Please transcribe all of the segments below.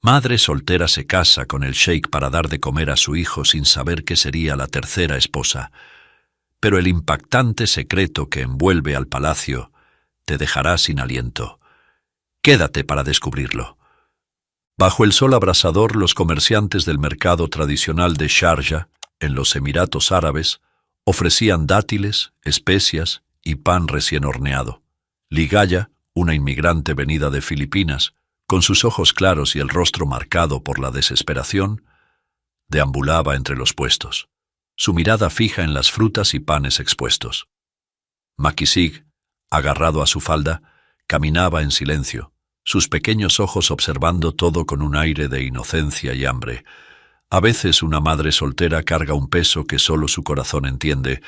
Madre soltera se casa con el sheik para dar de comer a su hijo sin saber que sería la tercera esposa. Pero el impactante secreto que envuelve al palacio te dejará sin aliento. Quédate para descubrirlo. Bajo el sol abrasador, los comerciantes del mercado tradicional de Sharjah, en los Emiratos Árabes, ofrecían dátiles, especias y pan recién horneado. Ligaya, una inmigrante venida de Filipinas, con sus ojos claros y el rostro marcado por la desesperación, deambulaba entre los puestos, su mirada fija en las frutas y panes expuestos. Macky Sig, agarrado a su falda, caminaba en silencio, sus pequeños ojos observando todo con un aire de inocencia y hambre. A veces una madre soltera carga un peso que solo su corazón entiende,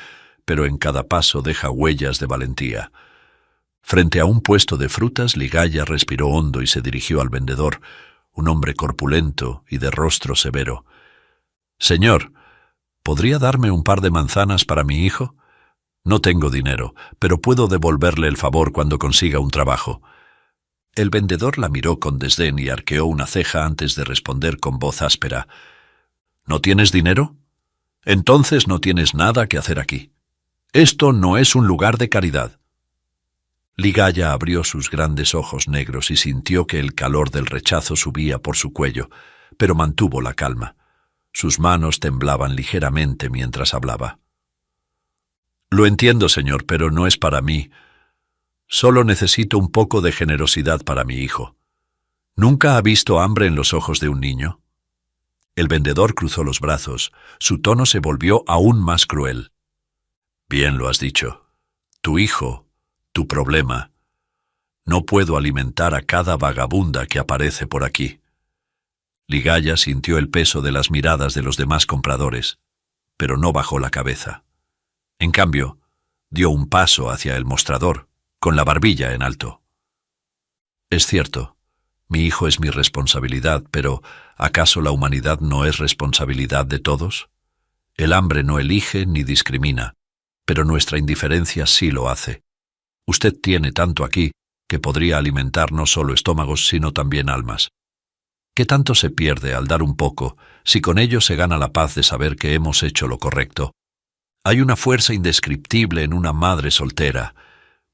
pero en cada paso deja huellas de valentía. Frente a un puesto de frutas, Ligaya respiró hondo y se dirigió al vendedor, un hombre corpulento y de rostro severo. «Señor, ¿podría darme un par de manzanas para mi hijo? No tengo dinero, pero puedo devolverle el favor cuando consiga un trabajo». El vendedor la miró con desdén y arqueó una ceja antes de responder con voz áspera. «¿No tienes dinero? Entonces no tienes nada que hacer aquí. Esto no es un lugar de caridad». Ligaya abrió sus grandes ojos negros y sintió que el calor del rechazo subía por su cuello, pero mantuvo la calma. Sus manos temblaban ligeramente mientras hablaba. «Lo entiendo, señor, pero no es para mí. Solo necesito un poco de generosidad para mi hijo. ¿Nunca ha visto hambre en los ojos de un niño?» El vendedor cruzó los brazos. Su tono se volvió aún más cruel. «Bien lo has dicho. Tu hijo, tu problema. No puedo alimentar a cada vagabunda que aparece por aquí». Ligaya sintió el peso de las miradas de los demás compradores, pero no bajó la cabeza. En cambio, dio un paso hacia el mostrador, con la barbilla en alto. «Es cierto, mi hijo es mi responsabilidad, pero ¿acaso la humanidad no es responsabilidad de todos? El hambre no elige ni discrimina, pero nuestra indiferencia sí lo hace. Usted tiene tanto aquí que podría alimentar no solo estómagos sino también almas. ¿Qué tanto se pierde al dar un poco si con ello se gana la paz de saber que hemos hecho lo correcto? Hay una fuerza indescriptible en una madre soltera.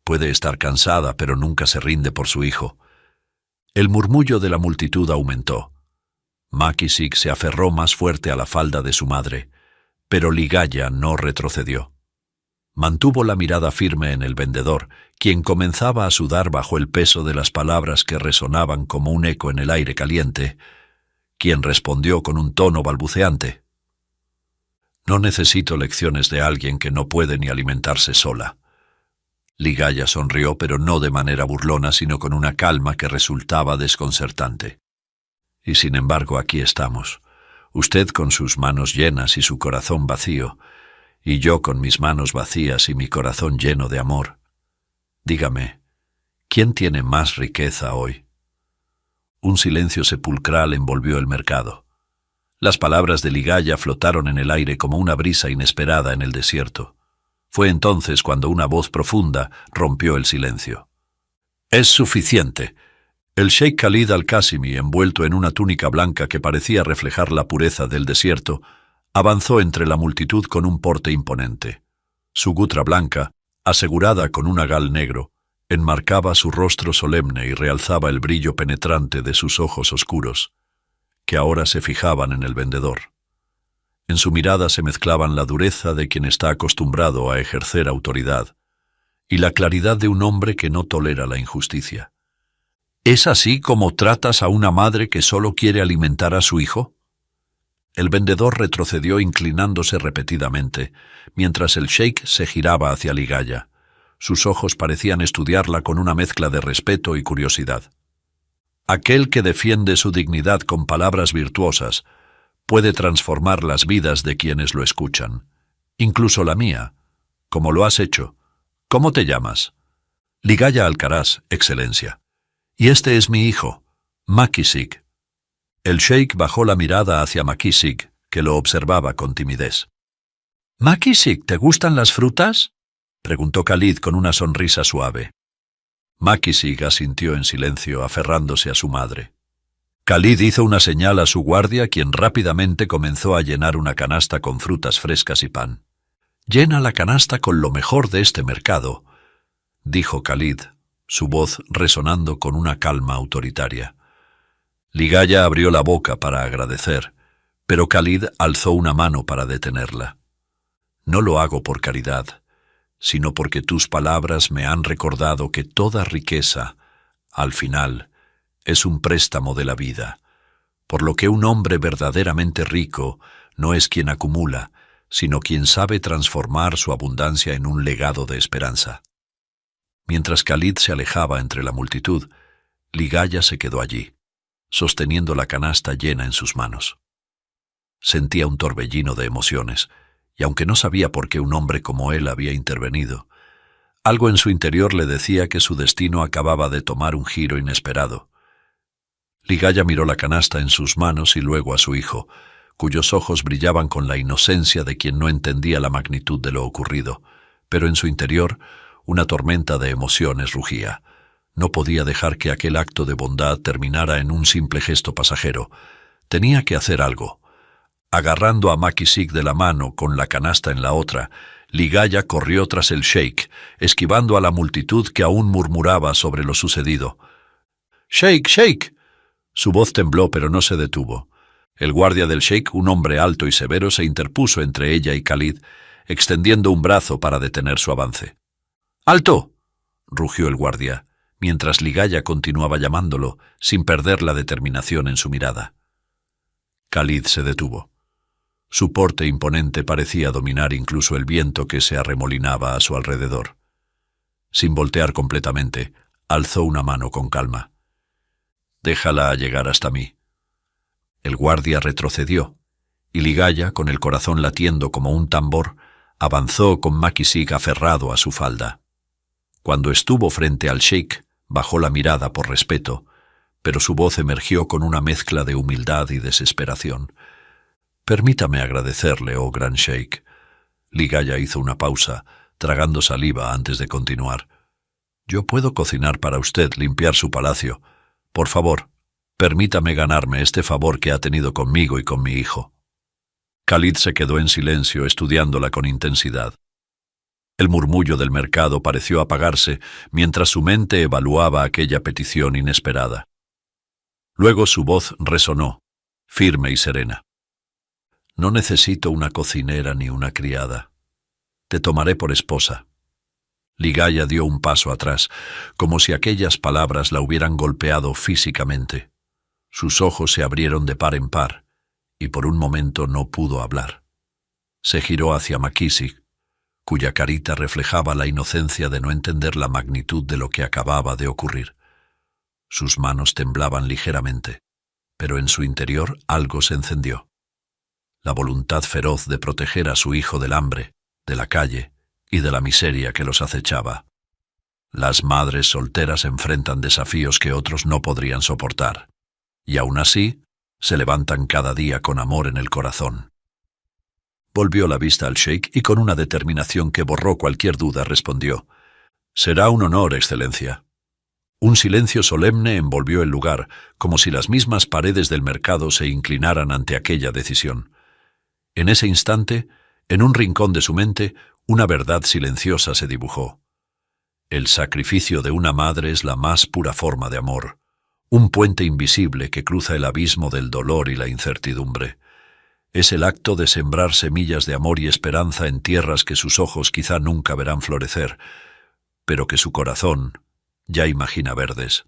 Puede estar cansada, pero nunca se rinde por su hijo». El murmullo de la multitud aumentó. Macky Sig se aferró más fuerte a la falda de su madre, pero Ligaya no retrocedió. Mantuvo la mirada firme en el vendedor, quien comenzaba a sudar bajo el peso de las palabras que resonaban como un eco en el aire caliente, quien respondió con un tono balbuceante. «No necesito lecciones de alguien que no puede ni alimentarse sola». Ligaya sonrió, pero no de manera burlona, sino con una calma que resultaba desconcertante. «Y sin embargo aquí estamos, usted con sus manos llenas y su corazón vacío, y yo con mis manos vacías y mi corazón lleno de amor. Dígame, ¿quién tiene más riqueza hoy?» Un silencio sepulcral envolvió el mercado. Las palabras de Ligaya flotaron en el aire como una brisa inesperada en el desierto. Fue entonces cuando una voz profunda rompió el silencio. «Es suficiente». El sheik Khalid al-Qasimi, envuelto en una túnica blanca que parecía reflejar la pureza del desierto, avanzó entre la multitud con un porte imponente. Su gutra blanca, asegurada con un agal negro, enmarcaba su rostro solemne y realzaba el brillo penetrante de sus ojos oscuros, que ahora se fijaban en el vendedor. En su mirada se mezclaban la dureza de quien está acostumbrado a ejercer autoridad y la claridad de un hombre que no tolera la injusticia. «¿Es así como tratas a una madre que solo quiere alimentar a su hijo?» El vendedor retrocedió inclinándose repetidamente, mientras el sheik se giraba hacia Ligaya. Sus ojos parecían estudiarla con una mezcla de respeto y curiosidad. «Aquel que defiende su dignidad con palabras virtuosas puede transformar las vidas de quienes lo escuchan, incluso la mía, como lo has hecho. ¿Cómo te llamas?» «Ligaya Alcaraz, Excelencia. Y este es mi hijo, Macky Sig». El sheik bajó la mirada hacia Macky Sig, que lo observaba con timidez. «Macky Sig, ¿te gustan las frutas?», preguntó Khalid con una sonrisa suave. Macky Sig asintió en silencio, aferrándose a su madre. Khalid hizo una señal a su guardia, quien rápidamente comenzó a llenar una canasta con frutas frescas y pan. «Llena la canasta con lo mejor de este mercado», dijo Khalid, su voz resonando con una calma autoritaria. Ligaya abrió la boca para agradecer, pero Khalid alzó una mano para detenerla. «No lo hago por caridad, sino porque tus palabras me han recordado que toda riqueza, al final, es un préstamo de la vida, por lo que un hombre verdaderamente rico no es quien acumula, sino quien sabe transformar su abundancia en un legado de esperanza». Mientras Khalid se alejaba entre la multitud, Ligaya se quedó allí, sosteniendo la canasta llena en sus manos. Sentía un torbellino de emociones, y aunque no sabía por qué un hombre como él había intervenido, algo en su interior le decía que su destino acababa de tomar un giro inesperado. Ligaya miró la canasta en sus manos y luego a su hijo, cuyos ojos brillaban con la inocencia de quien no entendía la magnitud de lo ocurrido, pero en su interior una tormenta de emociones rugía. No podía dejar que aquel acto de bondad terminara en un simple gesto pasajero. Tenía que hacer algo. Agarrando a Makisig de la mano con la canasta en la otra, Ligaya corrió tras el sheik, esquivando a la multitud que aún murmuraba sobre lo sucedido. «¡Sheik, sheik!». Su voz tembló, pero no se detuvo. El guardia del sheik, un hombre alto y severo, se interpuso entre ella y Khalid, extendiendo un brazo para detener su avance. «¡Alto!», rugió el guardia, mientras Ligaya continuaba llamándolo, sin perder la determinación en su mirada. Khalid se detuvo. Su porte imponente parecía dominar incluso el viento que se arremolinaba a su alrededor. Sin voltear completamente, alzó una mano con calma. «Déjala llegar hasta mí». El guardia retrocedió, y Ligaya, con el corazón latiendo como un tambor, avanzó con Makisig aferrado a su falda. Cuando estuvo frente al sheik, bajó la mirada por respeto, pero su voz emergió con una mezcla de humildad y desesperación. «Permítame agradecerle, oh gran sheik». Ligaya hizo una pausa, tragando saliva antes de continuar. «Yo puedo cocinar para usted, limpiar su palacio. Por favor, permítame ganarme este favor que ha tenido conmigo y con mi hijo». Khalid se quedó en silencio, estudiándola con intensidad. El murmullo del mercado pareció apagarse mientras su mente evaluaba aquella petición inesperada. Luego su voz resonó, firme y serena. «No necesito una cocinera ni una criada. Te tomaré por esposa». Ligaya dio un paso atrás, como si aquellas palabras la hubieran golpeado físicamente. Sus ojos se abrieron de par en par, y por un momento no pudo hablar. Se giró hacia Makisig, cuya carita reflejaba la inocencia de no entender la magnitud de lo que acababa de ocurrir. Sus manos temblaban ligeramente, pero en su interior algo se encendió. La voluntad feroz de proteger a su hijo del hambre, de la calle y de la miseria que los acechaba. Las madres solteras enfrentan desafíos que otros no podrían soportar, y aún así se levantan cada día con amor en el corazón. Volvió la vista al sheik y con una determinación que borró cualquier duda respondió: «Será un honor, excelencia». Un silencio solemne envolvió el lugar, como si las mismas paredes del mercado se inclinaran ante aquella decisión. En ese instante, en un rincón de su mente, una verdad silenciosa se dibujó. El sacrificio de una madre es la más pura forma de amor, un puente invisible que cruza el abismo del dolor y la incertidumbre. Es el acto de sembrar semillas de amor y esperanza en tierras que sus ojos quizá nunca verán florecer, pero que su corazón ya imagina verdes.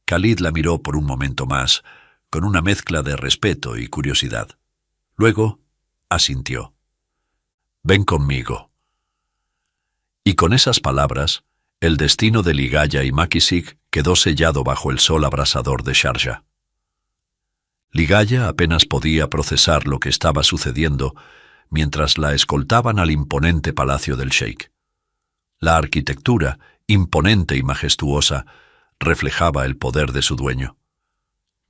Khalid la miró por un momento más, con una mezcla de respeto y curiosidad. Luego asintió. «Ven conmigo». Y con esas palabras, el destino de Ligaya y Makisig quedó sellado bajo el sol abrasador de Sharjah. Ligaya apenas podía procesar lo que estaba sucediendo mientras la escoltaban al imponente palacio del sheik. La arquitectura, imponente y majestuosa, reflejaba el poder de su dueño.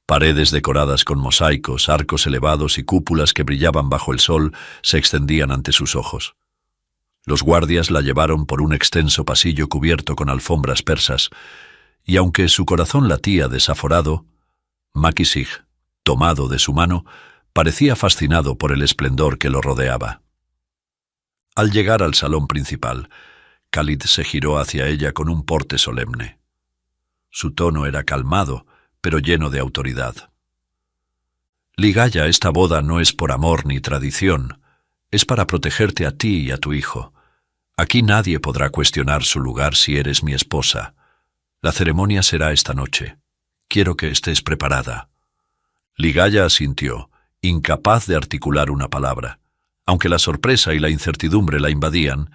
Paredes decoradas con mosaicos, arcos elevados y cúpulas que brillaban bajo el sol se extendían ante sus ojos. Los guardias la llevaron por un extenso pasillo cubierto con alfombras persas, y aunque su corazón latía desaforado, Makisig, tomado de su mano, parecía fascinado por el esplendor que lo rodeaba. Al llegar al salón principal, Khalid se giró hacia ella con un porte solemne. Su tono era calmado, pero lleno de autoridad. Ligaya, esta boda no es por amor ni tradición, es para protegerte a ti y a tu hijo. Aquí nadie podrá cuestionar su lugar si eres mi esposa. La ceremonia será esta noche. Quiero que estés preparada. Ligaya asintió, incapaz de articular una palabra. Aunque la sorpresa y la incertidumbre la invadían,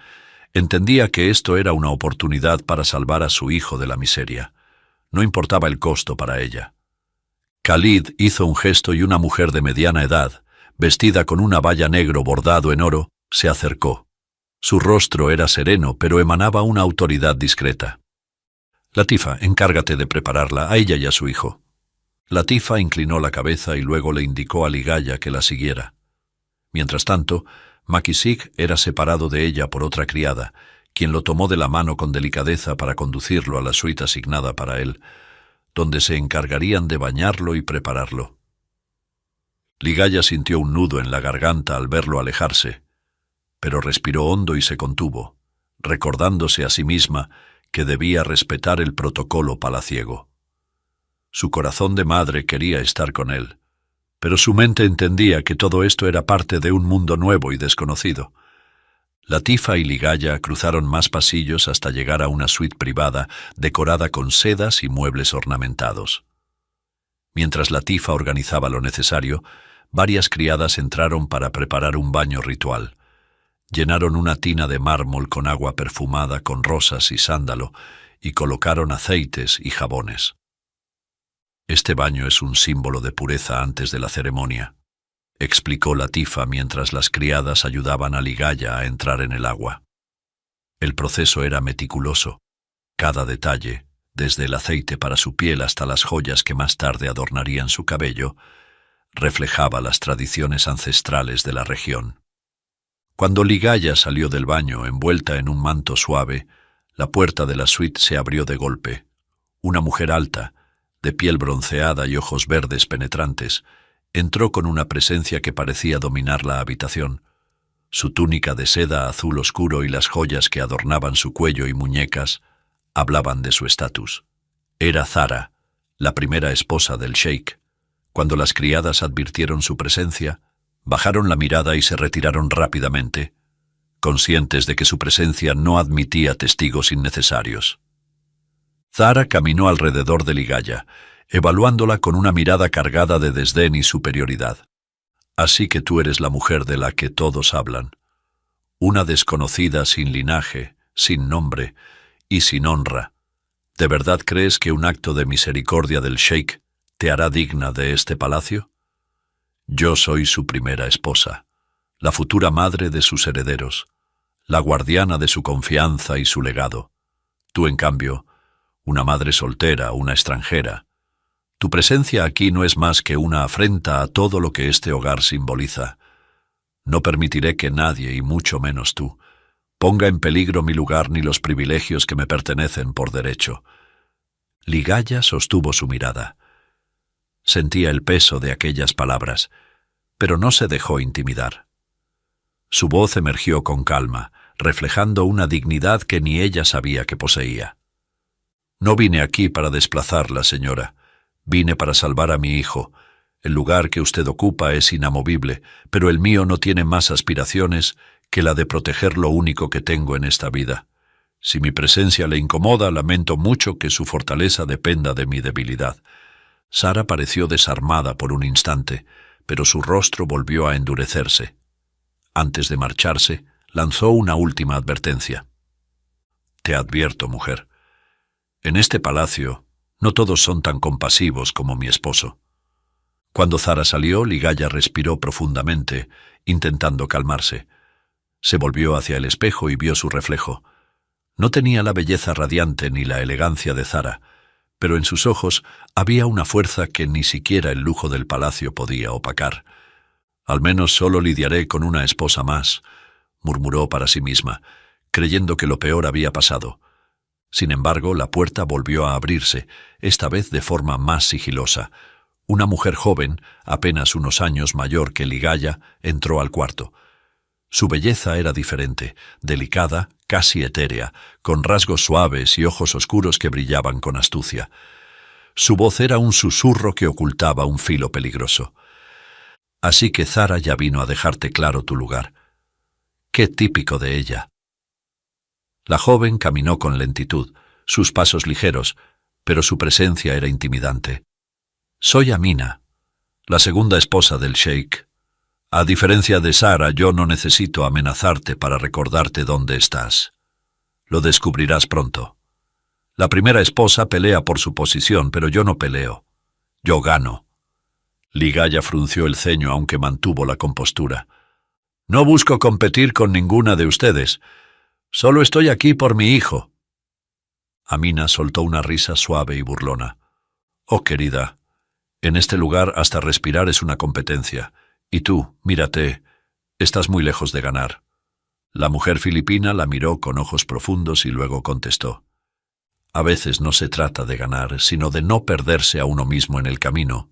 entendía que esto era una oportunidad para salvar a su hijo de la miseria. No importaba el costo para ella. Khalid hizo un gesto y una mujer de mediana edad, vestida con una valla negro bordado en oro, se acercó. Su rostro era sereno, pero emanaba una autoridad discreta. Latifa, encárgate de prepararla, a ella y a su hijo. Latifa inclinó la cabeza y luego le indicó a Ligaya que la siguiera. Mientras tanto, Makisig era separado de ella por otra criada, quien lo tomó de la mano con delicadeza para conducirlo a la suite asignada para él, donde se encargarían de bañarlo y prepararlo. Ligaya sintió un nudo en la garganta al verlo alejarse, pero respiró hondo y se contuvo, recordándose a sí misma que debía respetar el protocolo palaciego. Su corazón de madre quería estar con él, pero su mente entendía que todo esto era parte de un mundo nuevo y desconocido. Latifa y Ligaya cruzaron más pasillos hasta llegar a una suite privada decorada con sedas y muebles ornamentados. Mientras Latifa organizaba lo necesario, varias criadas entraron para preparar un baño ritual. Llenaron una tina de mármol con agua perfumada con rosas y sándalo y colocaron aceites y jabones. Este baño es un símbolo de pureza antes de la ceremonia, explicó Latifa mientras las criadas ayudaban a Ligaya a entrar en el agua. El proceso era meticuloso. Cada detalle, desde el aceite para su piel hasta las joyas que más tarde adornarían su cabello, reflejaba las tradiciones ancestrales de la región. Cuando Ligaya salió del baño envuelta en un manto suave, la puerta de la suite se abrió de golpe. Una mujer alta, de piel bronceada y ojos verdes penetrantes, entró con una presencia que parecía dominar la habitación. Su túnica de seda azul oscuro y las joyas que adornaban su cuello y muñecas hablaban de su estatus. Era Zara, la primera esposa del sheik. Cuando las criadas advirtieron su presencia, bajaron la mirada y se retiraron rápidamente, conscientes de que su presencia no admitía testigos innecesarios. Zara caminó alrededor de Ligaya, evaluándola con una mirada cargada de desdén y superioridad. Así que tú eres la mujer de la que todos hablan. Una desconocida sin linaje, sin nombre y sin honra. ¿De verdad crees que un acto de misericordia del sheik te hará digna de este palacio? Yo soy su primera esposa, la futura madre de sus herederos, la guardiana de su confianza y su legado. Tú, en cambio, una madre soltera, una extranjera. Tu presencia aquí no es más que una afrenta a todo lo que este hogar simboliza. No permitiré que nadie, y mucho menos tú, ponga en peligro mi lugar ni los privilegios que me pertenecen por derecho. Ligaya sostuvo su mirada. Sentía el peso de aquellas palabras, pero no se dejó intimidar. Su voz emergió con calma, reflejando una dignidad que ni ella sabía que poseía. No vine aquí para desplazarla, señora. Vine para salvar a mi hijo. El lugar que usted ocupa es inamovible, pero el mío no tiene más aspiraciones que la de proteger lo único que tengo en esta vida. Si mi presencia le incomoda, lamento mucho que su fortaleza dependa de mi debilidad. Sara pareció desarmada por un instante, pero su rostro volvió a endurecerse. Antes de marcharse, lanzó una última advertencia. Te advierto, mujer. En este palacio, no todos son tan compasivos como mi esposo. Cuando Zara salió, Ligaya respiró profundamente, intentando calmarse. Se volvió hacia el espejo y vio su reflejo. No tenía la belleza radiante ni la elegancia de Zara, pero en sus ojos había una fuerza que ni siquiera el lujo del palacio podía opacar. Al menos solo lidiaré con una esposa más, murmuró para sí misma, creyendo que lo peor había pasado. Sin embargo, la puerta volvió a abrirse, esta vez de forma más sigilosa. Una mujer joven, apenas unos años mayor que Ligaya, entró al cuarto. Su belleza era diferente, delicada, casi etérea, con rasgos suaves y ojos oscuros que brillaban con astucia. Su voz era un susurro que ocultaba un filo peligroso. Así que Zara ya vino a dejarte claro tu lugar. Qué típico de ella. La joven caminó con lentitud, sus pasos ligeros, pero su presencia era intimidante. Soy Amina, la segunda esposa del sheik. A diferencia de Zara, yo no necesito amenazarte para recordarte dónde estás. Lo descubrirás pronto. La primera esposa pelea por su posición, pero yo no peleo. Yo gano. Ligaya frunció el ceño aunque mantuvo la compostura. No busco competir con ninguna de ustedes. Solo estoy aquí por mi hijo. Amina soltó una risa suave y burlona. Oh, querida, en este lugar hasta respirar es una competencia. Y tú, mírate, estás muy lejos de ganar. La mujer filipina la miró con ojos profundos y luego contestó. A veces no se trata de ganar, sino de no perderse a uno mismo en el camino.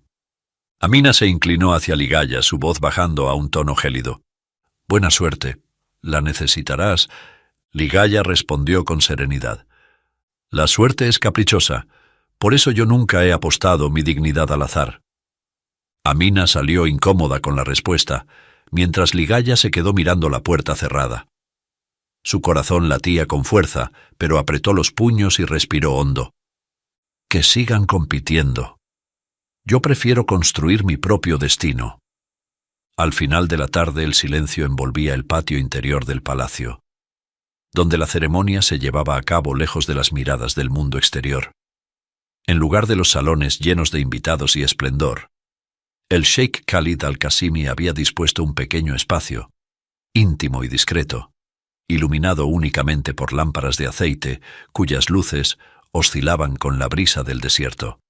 Amina se inclinó hacia Ligaya, su voz bajando a un tono gélido. Buena suerte. La necesitarás. Ligaya respondió con serenidad. La suerte es caprichosa. Por eso yo nunca he apostado mi dignidad al azar. Amina salió incómoda con la respuesta, mientras Ligaya se quedó mirando la puerta cerrada. Su corazón latía con fuerza, pero apretó los puños y respiró hondo. Que sigan compitiendo. Yo prefiero construir mi propio destino. Al final de la tarde el silencio envolvía el patio interior del palacio, donde la ceremonia se llevaba a cabo lejos de las miradas del mundo exterior. En lugar de los salones llenos de invitados y esplendor, el sheik Khalid al-Qasimi había dispuesto un pequeño espacio, íntimo y discreto, iluminado únicamente por lámparas de aceite, cuyas luces oscilaban con la brisa del desierto.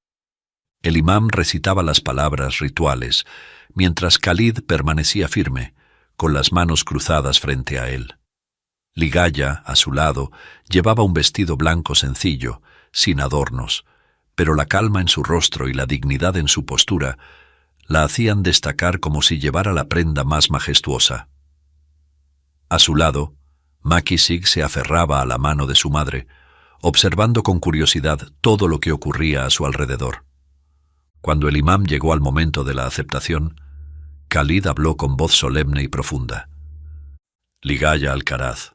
El imam recitaba las palabras rituales, mientras Khalid permanecía firme, con las manos cruzadas frente a él. Ligaya, a su lado, llevaba un vestido blanco sencillo, sin adornos, pero la calma en su rostro y la dignidad en su postura la hacían destacar como si llevara la prenda más majestuosa. A su lado, Makisig se aferraba a la mano de su madre, observando con curiosidad todo lo que ocurría a su alrededor. Cuando el imam llegó al momento de la aceptación, Khalid habló con voz solemne y profunda. Ligaya Alcaraz,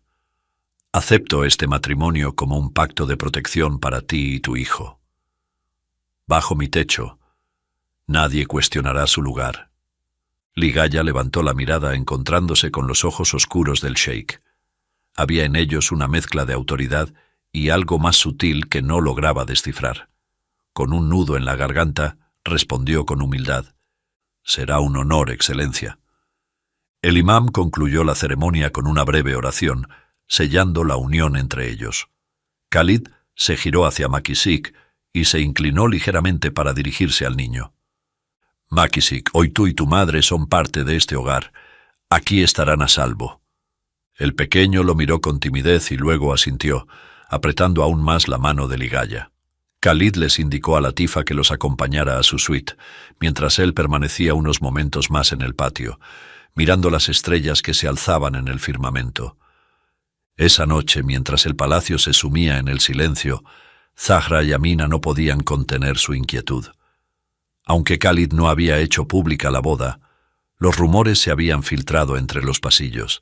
acepto este matrimonio como un pacto de protección para ti y tu hijo. Bajo mi techo, nadie cuestionará su lugar. Ligaya levantó la mirada encontrándose con los ojos oscuros del sheik. Había en ellos una mezcla de autoridad y algo más sutil que no lograba descifrar. Con un nudo en la garganta, respondió con humildad. Será un honor, Excelencia. El imam concluyó la ceremonia con una breve oración, sellando la unión entre ellos. Khalid se giró hacia Makisig y se inclinó ligeramente para dirigirse al niño. Makisig, hoy tú y tu madre son parte de este hogar. Aquí estarán a salvo. El pequeño lo miró con timidez y luego asintió, apretando aún más la mano de Ligaya. Khalid les indicó a Latifa que los acompañara a su suite, mientras él permanecía unos momentos más en el patio, mirando las estrellas que se alzaban en el firmamento. Esa noche, mientras el palacio se sumía en el silencio, Zahra y Amina no podían contener su inquietud. Aunque Khalid no había hecho pública la boda, los rumores se habían filtrado entre los pasillos,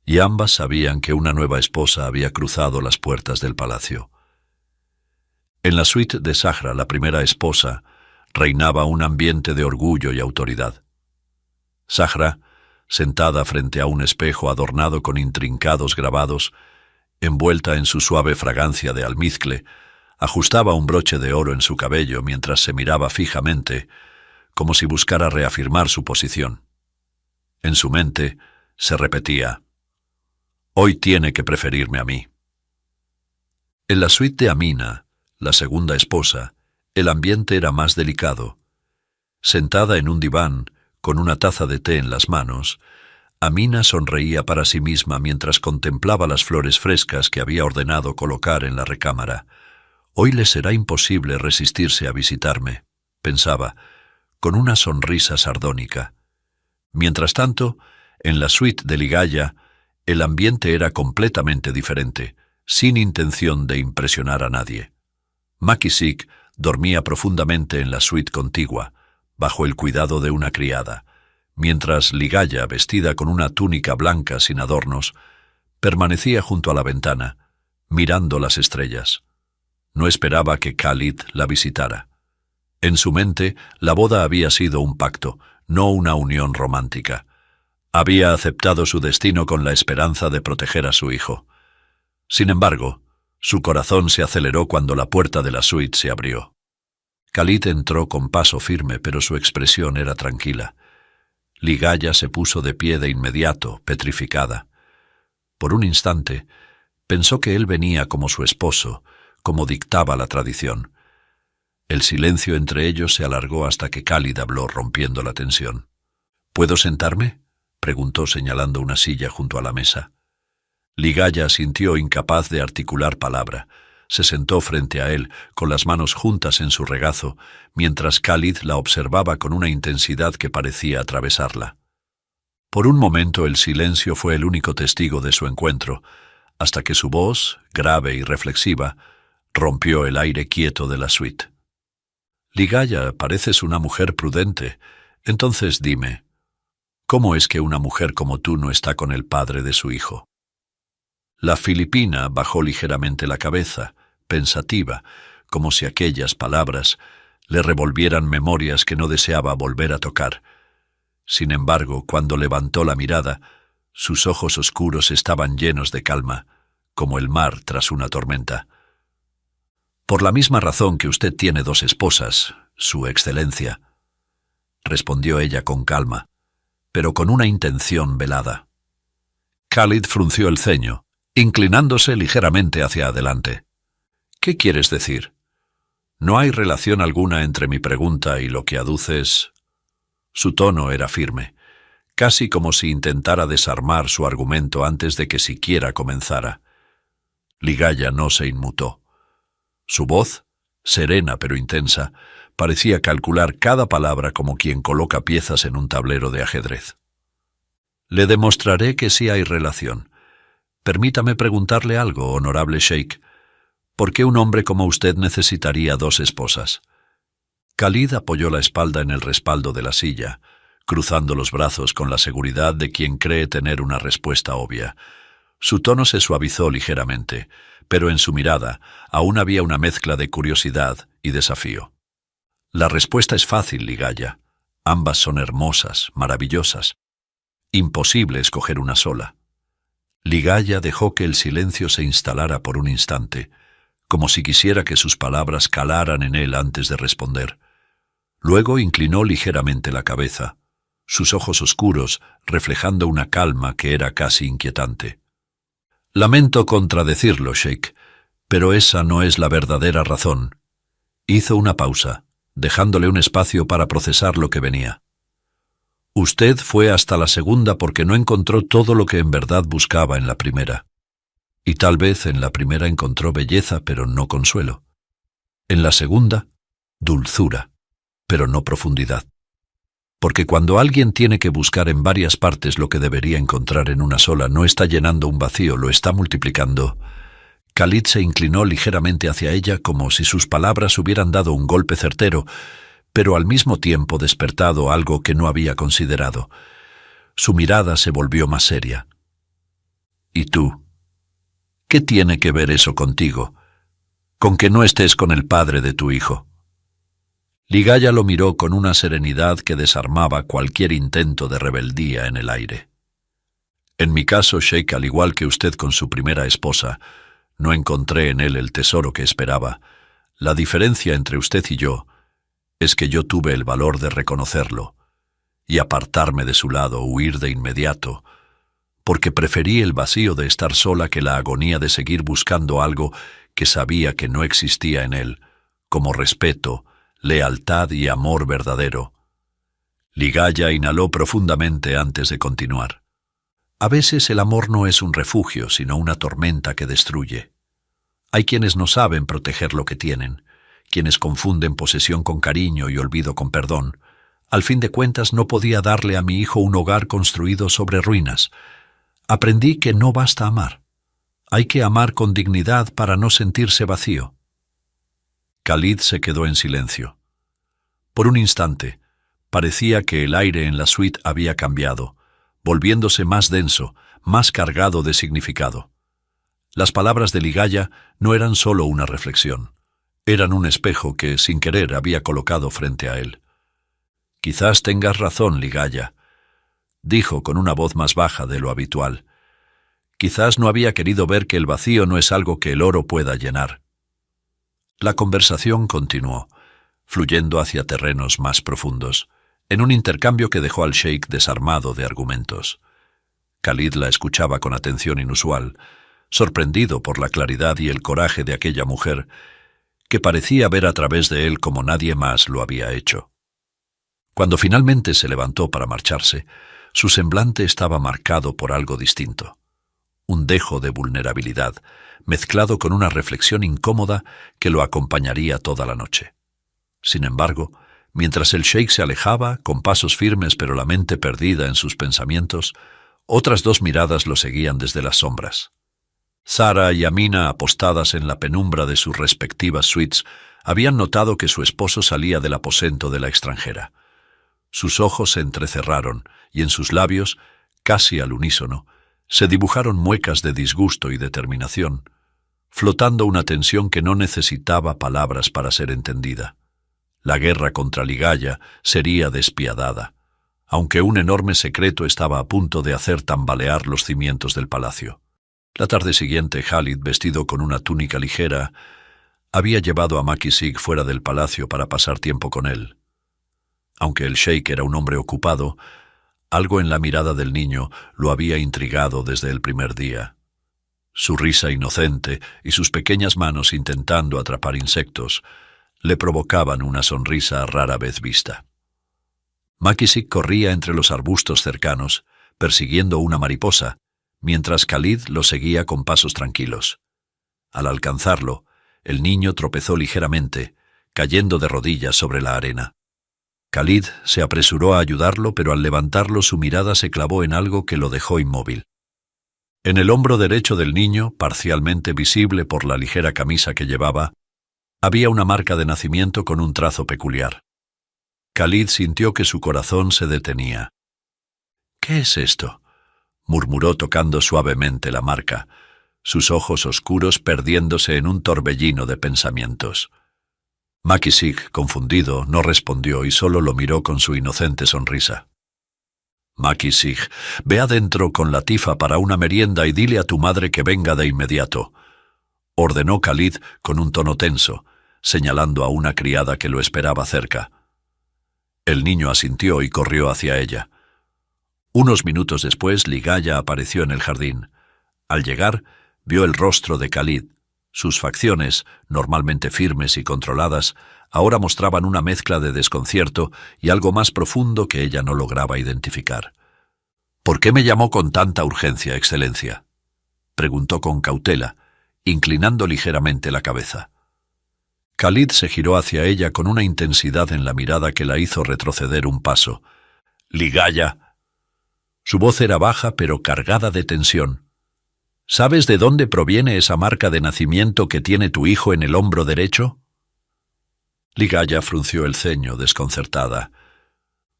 y ambas sabían que una nueva esposa había cruzado las puertas del palacio. En la suite de Zahra, la primera esposa, reinaba un ambiente de orgullo y autoridad. Zahra, sentada frente a un espejo adornado con intrincados grabados, envuelta en su suave fragancia de almizcle, ajustaba un broche de oro en su cabello mientras se miraba fijamente, como si buscara reafirmar su posición. En su mente se repetía: «Hoy tiene que preferirme a mí». En la suite de Amina, la segunda esposa, el ambiente era más delicado. Sentada en un diván, con una taza de té en las manos, Amina sonreía para sí misma mientras contemplaba las flores frescas que había ordenado colocar en la recámara. Hoy le será imposible resistirse a visitarme, pensaba, con una sonrisa sardónica. Mientras tanto, en la suite de Ligaya, el ambiente era completamente diferente, sin intención de impresionar a nadie. Makisik dormía profundamente en la suite contigua, bajo el cuidado de una criada, mientras Ligaya, vestida con una túnica blanca sin adornos, permanecía junto a la ventana, mirando las estrellas. No esperaba que Khalid la visitara. En su mente, la boda había sido un pacto, no una unión romántica. Había aceptado su destino con la esperanza de proteger a su hijo. Sin embargo, su corazón se aceleró cuando la puerta de la suite se abrió. Khalid entró con paso firme, pero su expresión era tranquila. Ligaya se puso de pie de inmediato, petrificada. Por un instante, pensó que él venía como su esposo, como dictaba la tradición. El silencio entre ellos se alargó hasta que Khalid habló, rompiendo la tensión. «¿Puedo sentarme?», preguntó señalando una silla junto a la mesa. Ligaya sintió incapaz de articular palabra. Se sentó frente a él, con las manos juntas en su regazo, mientras Khalid la observaba con una intensidad que parecía atravesarla. Por un momento el silencio fue el único testigo de su encuentro, hasta que su voz, grave y reflexiva, rompió el aire quieto de la suite. «Ligaya, pareces una mujer prudente. Entonces dime, ¿cómo es que una mujer como tú no está con el padre de su hijo?». La filipina bajó ligeramente la cabeza, pensativa, como si aquellas palabras le revolvieran memorias que no deseaba volver a tocar. Sin embargo, cuando levantó la mirada, sus ojos oscuros estaban llenos de calma, como el mar tras una tormenta. «Por la misma razón que usted tiene dos esposas, Su Excelencia», respondió ella con calma, pero con una intención velada. Khalid frunció el ceño, inclinándose ligeramente hacia adelante. «¿Qué quieres decir? ¿No hay relación alguna entre mi pregunta y lo que aduces?» Su tono era firme, casi como si intentara desarmar su argumento antes de que siquiera comenzara. Ligaya no se inmutó. Su voz, serena pero intensa, parecía calcular cada palabra como quien coloca piezas en un tablero de ajedrez. «Le demostraré que sí hay relación. Permítame preguntarle algo, honorable Sheikh. ¿Por qué un hombre como usted necesitaría dos esposas?». Khalid apoyó la espalda en el respaldo de la silla, cruzando los brazos con la seguridad de quien cree tener una respuesta obvia. Su tono se suavizó ligeramente, pero en su mirada aún había una mezcla de curiosidad y desafío. «La respuesta es fácil, Ligaya. Ambas son hermosas, maravillosas. Imposible escoger una sola». Ligaya dejó que el silencio se instalara por un instante, como si quisiera que sus palabras calaran en él antes de responder. Luego inclinó ligeramente la cabeza, sus ojos oscuros reflejando una calma que era casi inquietante. «Lamento contradecirlo, Sheikh, pero esa no es la verdadera razón». Hizo una pausa, dejándole un espacio para procesar lo que venía. «Usted fue hasta la segunda porque no encontró todo lo que en verdad buscaba en la primera. Y tal vez en la primera encontró belleza, pero no consuelo. En la segunda, dulzura, pero no profundidad. Porque cuando alguien tiene que buscar en varias partes lo que debería encontrar en una sola, no está llenando un vacío, lo está multiplicando». Khalid se inclinó ligeramente hacia ella como si sus palabras hubieran dado un golpe certero, pero al mismo tiempo despertado algo que no había considerado. Su mirada se volvió más seria. «¿Y tú? ¿Qué tiene que ver eso contigo? Con que no estés con el padre de tu hijo». Ligaya lo miró con una serenidad que desarmaba cualquier intento de rebeldía en el aire. «En mi caso, Sheikh, al igual que usted con su primera esposa, no encontré en él el tesoro que esperaba. La diferencia entre usted y yo es que yo tuve el valor de reconocerlo y apartarme de su lado, huir de inmediato, porque preferí el vacío de estar sola que la agonía de seguir buscando algo que sabía que no existía en él, como respeto, lealtad y amor verdadero». Ligaya inhaló profundamente antes de continuar. «A veces el amor no es un refugio, sino una tormenta que destruye. Hay quienes no saben proteger lo que tienen, quienes confunden posesión con cariño y olvido con perdón. Al fin de cuentas no podía darle a mi hijo un hogar construido sobre ruinas. Aprendí que no basta amar. Hay que amar con dignidad para no sentirse vacío. Khalid se quedó en silencio. Por un instante, parecía que el aire en la suite había cambiado, volviéndose más denso, más cargado de significado. Las palabras de Ligaya no eran solo una reflexión. Eran un espejo que, sin querer, había colocado frente a él. «Quizás tengas razón, Ligaya», dijo con una voz más baja de lo habitual. «Quizás no había querido ver que el vacío no es algo que el oro pueda llenar». La conversación continuó, fluyendo hacia terrenos más profundos, en un intercambio que dejó al sheik desarmado de argumentos. Khalid la escuchaba con atención inusual, sorprendido por la claridad y el coraje de aquella mujer, que parecía ver a través de él como nadie más lo había hecho. Cuando finalmente se levantó para marcharse, su semblante estaba marcado por algo distinto. Un dejo de vulnerabilidad, mezclado con una reflexión incómoda que lo acompañaría toda la noche. Sin embargo, mientras el sheik se alejaba, con pasos firmes pero la mente perdida en sus pensamientos, otras dos miradas lo seguían desde las sombras. Sara y Amina, apostadas en la penumbra de sus respectivas suites, habían notado que su esposo salía del aposento de la extranjera. Sus ojos se entrecerraron y en sus labios, casi al unísono, se dibujaron muecas de disgusto y determinación, flotando una tensión que no necesitaba palabras para ser entendida. La guerra contra Ligaya sería despiadada, aunque un enorme secreto estaba a punto de hacer tambalear los cimientos del palacio. La tarde siguiente, Khalid, vestido con una túnica ligera, había llevado a Maky Sig fuera del palacio para pasar tiempo con él. Aunque el sheik era un hombre ocupado, algo en la mirada del niño lo había intrigado desde el primer día. Su risa inocente y sus pequeñas manos intentando atrapar insectos le provocaban una sonrisa rara vez vista. Maky Sig corría entre los arbustos cercanos, persiguiendo una mariposa, mientras Khalid lo seguía con pasos tranquilos. Al alcanzarlo, el niño tropezó ligeramente, cayendo de rodillas sobre la arena. Khalid se apresuró a ayudarlo, pero al levantarlo su mirada se clavó en algo que lo dejó inmóvil. En el hombro derecho del niño, parcialmente visible por la ligera camisa que llevaba, había una marca de nacimiento con un trazo peculiar. Khalid sintió que su corazón se detenía. «¿Qué es esto?», murmuró tocando suavemente la marca, sus ojos oscuros perdiéndose en un torbellino de pensamientos. Maky Sig, confundido, no respondió y solo lo miró con su inocente sonrisa. «Maky Sig, ve adentro con la tifa para una merienda y dile a tu madre que venga de inmediato», ordenó Khalid con un tono tenso, señalando a una criada que lo esperaba cerca. El niño asintió y corrió hacia ella. Unos minutos después, Ligaya apareció en el jardín. Al llegar, vio el rostro de Khalid. Sus facciones, normalmente firmes y controladas, ahora mostraban una mezcla de desconcierto y algo más profundo que ella no lograba identificar. «¿Por qué me llamó con tanta urgencia, Excelencia?», preguntó con cautela, inclinando ligeramente la cabeza. Khalid se giró hacia ella con una intensidad en la mirada que la hizo retroceder un paso. «Ligaya». Su voz era baja pero cargada de tensión. «¿Sabes de dónde proviene esa marca de nacimiento que tiene tu hijo en el hombro derecho?». Ligaya frunció el ceño, desconcertada.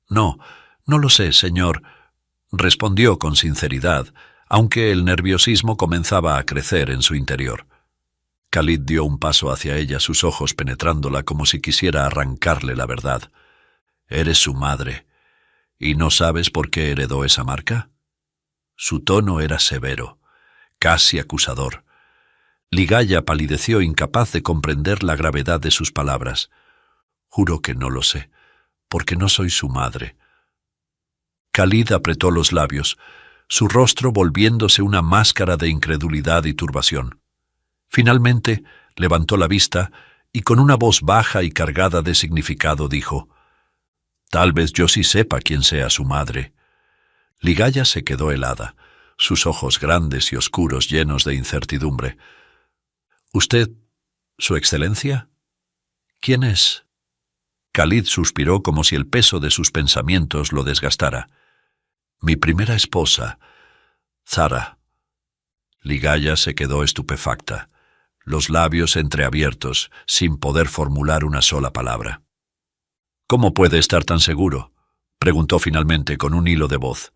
«No, no lo sé, señor», respondió con sinceridad, aunque el nerviosismo comenzaba a crecer en su interior. Khalid dio un paso hacia ella, sus ojos penetrándola como si quisiera arrancarle la verdad. «Eres su madre. ¿Y no sabes por qué heredó esa marca?». Su tono era severo, casi acusador. Ligaya palideció, incapaz de comprender la gravedad de sus palabras. «Juro que no lo sé, porque no soy su madre». Khalid apretó los labios, su rostro volviéndose una máscara de incredulidad y turbación. Finalmente levantó la vista y con una voz baja y cargada de significado dijo: «Tal vez yo sí sepa quién sea su madre». Ligaya se quedó helada, sus ojos grandes y oscuros llenos de incertidumbre. «¿Usted, su excelencia? ¿Quién es?». Khalid suspiró como si el peso de sus pensamientos lo desgastara. Mi primera esposa, Zara. Ligaya se quedó estupefacta, los labios entreabiertos, sin poder formular una sola palabra. ¿Cómo puede estar tan seguro?, preguntó finalmente con un hilo de voz.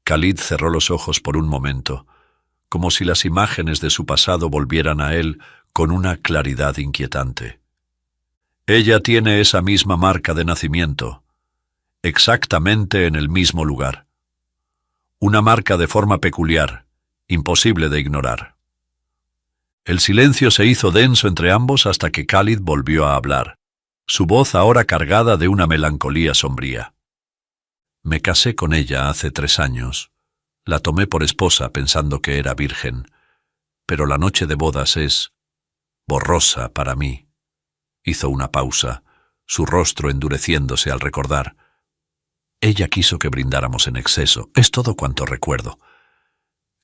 Khalid cerró los ojos por un momento, como si las imágenes de su pasado volvieran a él con una claridad inquietante. Ella tiene esa misma marca de nacimiento, exactamente en el mismo lugar. Una marca de forma peculiar, imposible de ignorar. El silencio se hizo denso entre ambos hasta que Khalid volvió a hablar, su voz ahora cargada de una melancolía sombría. Me casé con ella hace 3 años. La tomé por esposa pensando que era virgen, pero la noche de bodas es borrosa para mí. Hizo una pausa, su rostro endureciéndose al recordar. Ella quiso que brindáramos en exceso, es todo cuanto recuerdo.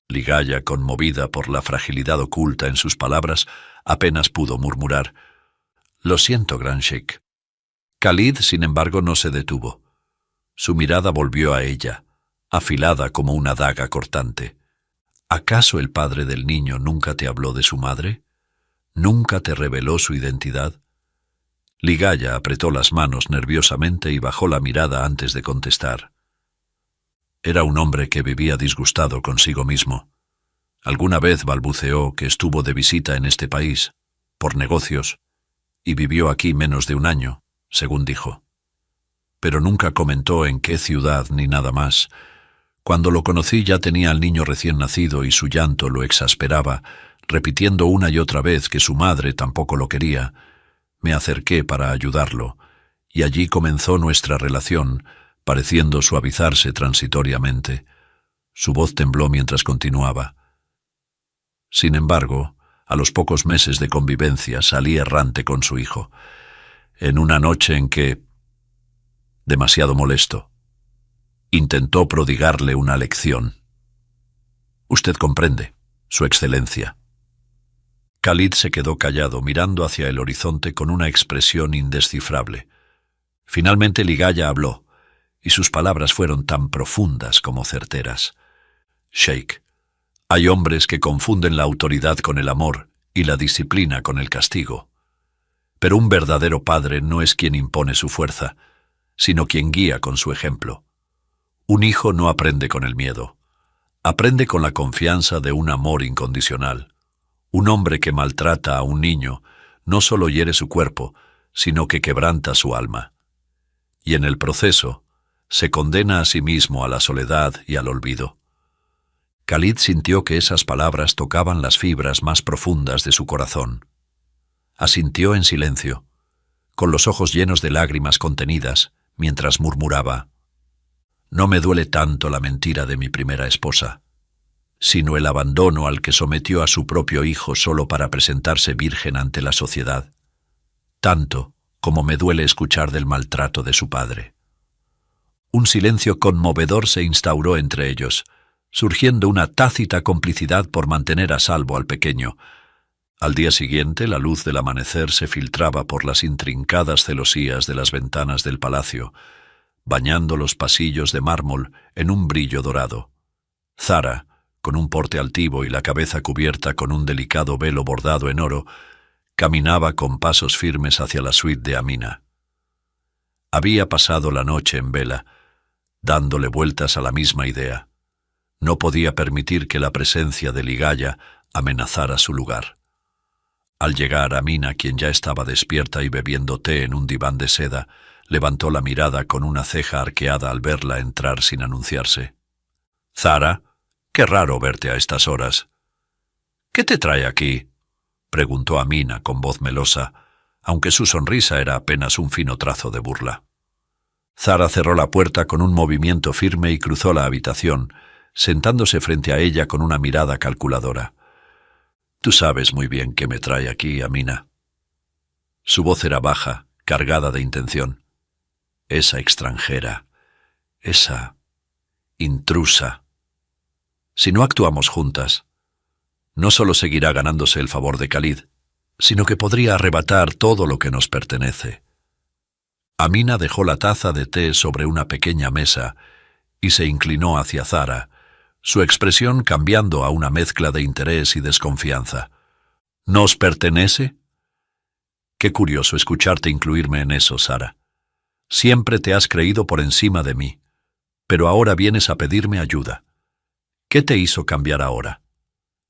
Ligaya, conmovida por la fragilidad oculta en sus palabras, apenas pudo murmurar: «Lo siento, Gran Sheikh». Khalid, sin embargo, no se detuvo. Su mirada volvió a ella, afilada como una daga cortante. ¿Acaso el padre del niño nunca te habló de su madre? ¿Nunca te reveló su identidad? Ligaya apretó las manos nerviosamente y bajó la mirada antes de contestar. Era un hombre que vivía disgustado consigo mismo. Alguna vez balbuceó que estuvo de visita en este país, por negocios, y vivió aquí menos de 1 año, según dijo. Pero nunca comentó en qué ciudad ni nada más. Cuando lo conocí ya tenía al niño recién nacido y su llanto lo exasperaba, repitiendo una y otra vez que su madre tampoco lo quería. Me acerqué para ayudarlo, y allí comenzó nuestra relación, pareciendo suavizarse transitoriamente. Su voz tembló mientras continuaba. Sin embargo, a los pocos meses de convivencia salí errante con su hijo, en una noche en que, demasiado molesto, intentó prodigarle una lección. Usted comprende, Su Excelencia. Khalid se quedó callado, mirando hacia el horizonte con una expresión indescifrable. Finalmente Ligaya habló, y sus palabras fueron tan profundas como certeras. Sheikh, hay hombres que confunden la autoridad con el amor y la disciplina con el castigo. Pero un verdadero padre no es quien impone su fuerza, sino quien guía con su ejemplo. Un hijo no aprende con el miedo, aprende con la confianza de un amor incondicional. Un hombre que maltrata a un niño no solo hiere su cuerpo, sino que quebranta su alma. Y en el proceso, se condena a sí mismo a la soledad y al olvido. Khalid sintió que esas palabras tocaban las fibras más profundas de su corazón. Asintió en silencio, con los ojos llenos de lágrimas contenidas, mientras murmuraba: «No me duele tanto la mentira de mi primera esposa, sino el abandono al que sometió a su propio hijo solo para presentarse virgen ante la sociedad, tanto como me duele escuchar del maltrato de su padre». Un silencio conmovedor se instauró entre ellos, surgiendo una tácita complicidad por mantener a salvo al pequeño. Al día siguiente, la luz del amanecer se filtraba por las intrincadas celosías de las ventanas del palacio, bañando los pasillos de mármol en un brillo dorado. Zara, con un porte altivo y la cabeza cubierta con un delicado velo bordado en oro, caminaba con pasos firmes hacia la suite de Amina. Había pasado la noche en vela, dándole vueltas a la misma idea. No podía permitir que la presencia de Ligaya amenazara su lugar. Al llegar, Amina, quien ya estaba despierta y bebiendo té en un diván de seda, levantó la mirada con una ceja arqueada al verla entrar sin anunciarse. «Zara, qué raro verte a estas horas». «¿Qué te trae aquí?», preguntó Amina con voz melosa, aunque su sonrisa era apenas un fino trazo de burla. Zara cerró la puerta con un movimiento firme y cruzó la habitación, sentándose frente a ella con una mirada calculadora. «Tú sabes muy bien qué me trae aquí, Amina». Su voz era baja, cargada de intención. «Esa extranjera, esa intrusa. Si no actuamos juntas, no solo seguirá ganándose el favor de Khalid, sino que podría arrebatar todo lo que nos pertenece». Amina dejó la taza de té sobre una pequeña mesa y se inclinó hacia Zara, su expresión cambiando a una mezcla de interés y desconfianza. ¿Nos pertenece? Qué curioso escucharte incluirme en eso, Sara. Siempre te has creído por encima de mí, pero ahora vienes a pedirme ayuda. ¿Qué te hizo cambiar ahora?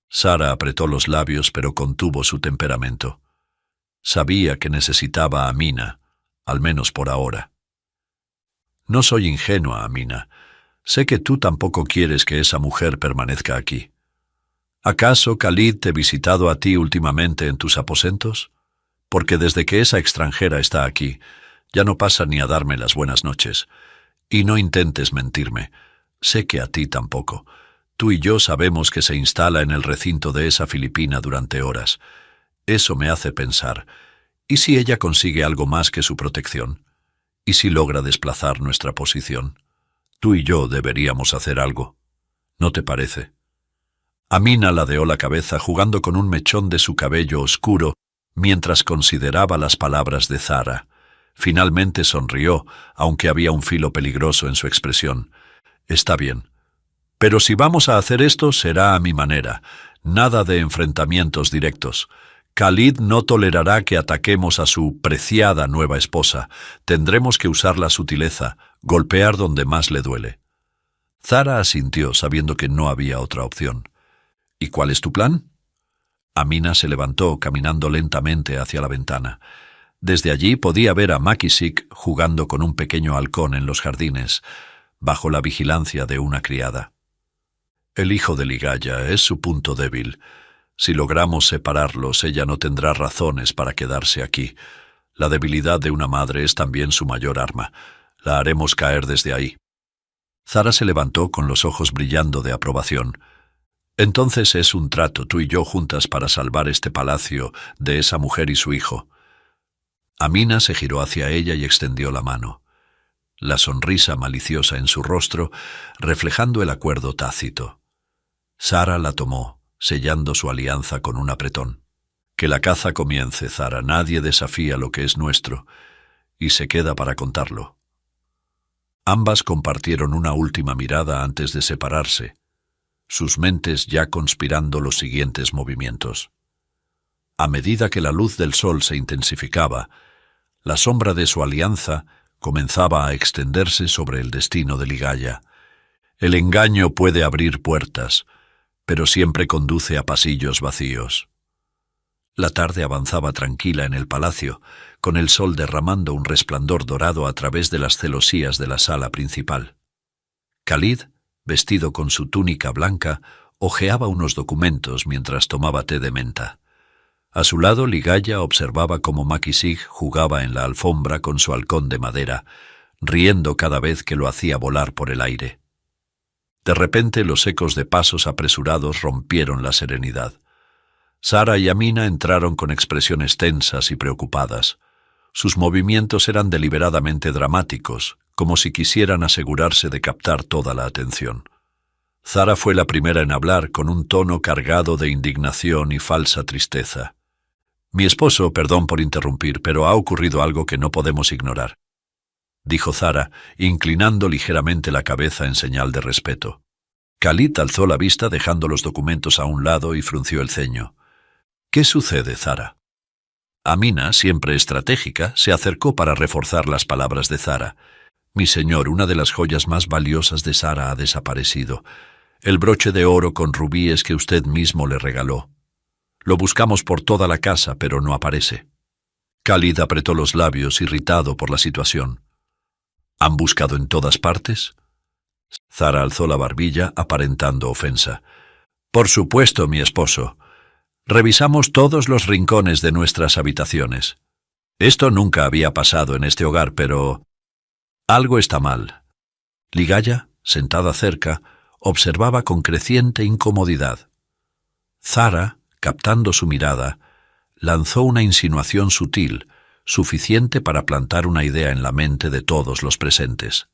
Sara apretó los labios, pero contuvo su temperamento. Sabía que necesitaba a Amina, al menos por ahora. No soy ingenua, Amina. Sé que tú tampoco quieres que esa mujer permanezca aquí. ¿Acaso Khalid te ha visitado a ti últimamente en tus aposentos? Porque desde que esa extranjera está aquí, ya no pasa ni a darme las buenas noches. Y no intentes mentirme. Sé que a ti tampoco. Tú y yo sabemos que se instala en el recinto de esa filipina durante horas. Eso me hace pensar, ¿y si ella consigue algo más que su protección? ¿Y si logra desplazar nuestra posición? Tú y yo deberíamos hacer algo. ¿No te parece? Amina ladeó la cabeza jugando con un mechón de su cabello oscuro mientras consideraba las palabras de Zara. Finalmente sonrió, aunque había un filo peligroso en su expresión. Está bien. Pero si vamos a hacer esto, será a mi manera. Nada de enfrentamientos directos. Khalid no tolerará que ataquemos a su preciada nueva esposa. Tendremos que usar la sutileza, golpear donde más le duele. Zara asintió, sabiendo que no había otra opción. ¿Y cuál es tu plan? Amina se levantó, caminando lentamente hacia la ventana. Desde allí podía ver a Makisik jugando con un pequeño halcón en los jardines, bajo la vigilancia de una criada. El hijo de Ligaya es su punto débil. Si logramos separarlos, ella no tendrá razones para quedarse aquí. La debilidad de una madre es también su mayor arma. La haremos caer desde ahí. Zara se levantó con los ojos brillando de aprobación. Entonces es un trato, tú y yo juntas, para salvar este palacio de esa mujer y su hijo. Amina se giró hacia ella y extendió la mano. La sonrisa maliciosa en su rostro, reflejando el acuerdo tácito. Zara la tomó, sellando su alianza con un apretón. Que la caza comience, Zara. Nadie desafía lo que es nuestro, y se queda para contarlo. Ambas compartieron una última mirada antes de separarse, sus mentes ya conspirando los siguientes movimientos. A medida que la luz del sol se intensificaba, la sombra de su alianza comenzaba a extenderse sobre el destino de Ligaya. El engaño puede abrir puertas, pero siempre conduce a pasillos vacíos. La tarde avanzaba tranquila en el palacio, con el sol derramando un resplandor dorado a través de las celosías de la sala principal. Khalid, vestido con su túnica blanca, hojeaba unos documentos mientras tomaba té de menta. A su lado, Ligaya observaba cómo Makisik jugaba en la alfombra con su halcón de madera, riendo cada vez que lo hacía volar por el aire. De repente, los ecos de pasos apresurados rompieron la serenidad. Zara y Amina entraron con expresiones tensas y preocupadas. Sus movimientos eran deliberadamente dramáticos, como si quisieran asegurarse de captar toda la atención. Zara fue la primera en hablar, con un tono cargado de indignación y falsa tristeza. «Mi esposo, perdón por interrumpir, pero ha ocurrido algo que no podemos ignorar», dijo Zara, inclinando ligeramente la cabeza en señal de respeto. Khalid alzó la vista dejando los documentos a un lado y frunció el ceño. «¿Qué sucede, Zara?» Amina, siempre estratégica, se acercó para reforzar las palabras de Zara. «Mi señor, una de las joyas más valiosas de Sara ha desaparecido. El broche de oro con rubíes que usted mismo le regaló. Lo buscamos por toda la casa, pero no aparece». Khalid apretó los labios, irritado por la situación. «¿Han buscado en todas partes?» Zara alzó la barbilla, aparentando ofensa. «Por supuesto, mi esposo. Revisamos todos los rincones de nuestras habitaciones. Esto nunca había pasado en este hogar, pero algo está mal». Ligaya, sentada cerca, observaba con creciente incomodidad. Zara, captando su mirada, lanzó una insinuación sutil, suficiente para plantar una idea en la mente de todos los presentes.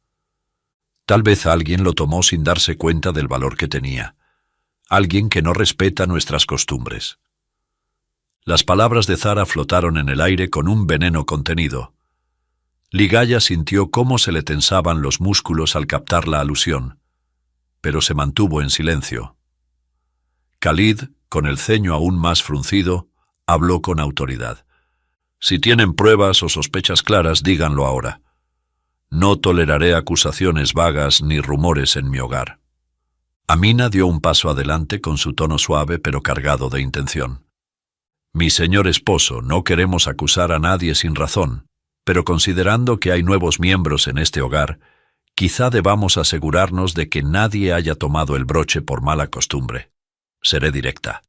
Tal vez alguien lo tomó sin darse cuenta del valor que tenía. Alguien que no respeta nuestras costumbres. Las palabras de Zara flotaron en el aire con un veneno contenido. Ligaya sintió cómo se le tensaban los músculos al captar la alusión, pero se mantuvo en silencio. Khalid, con el ceño aún más fruncido, habló con autoridad. Si tienen pruebas o sospechas claras, díganlo ahora. No toleraré acusaciones vagas ni rumores en mi hogar. Amina dio un paso adelante con su tono suave pero cargado de intención. Mi señor esposo, no queremos acusar a nadie sin razón, pero considerando que hay nuevos miembros en este hogar, quizá debamos asegurarnos de que nadie haya tomado el broche por mala costumbre. Seré directa.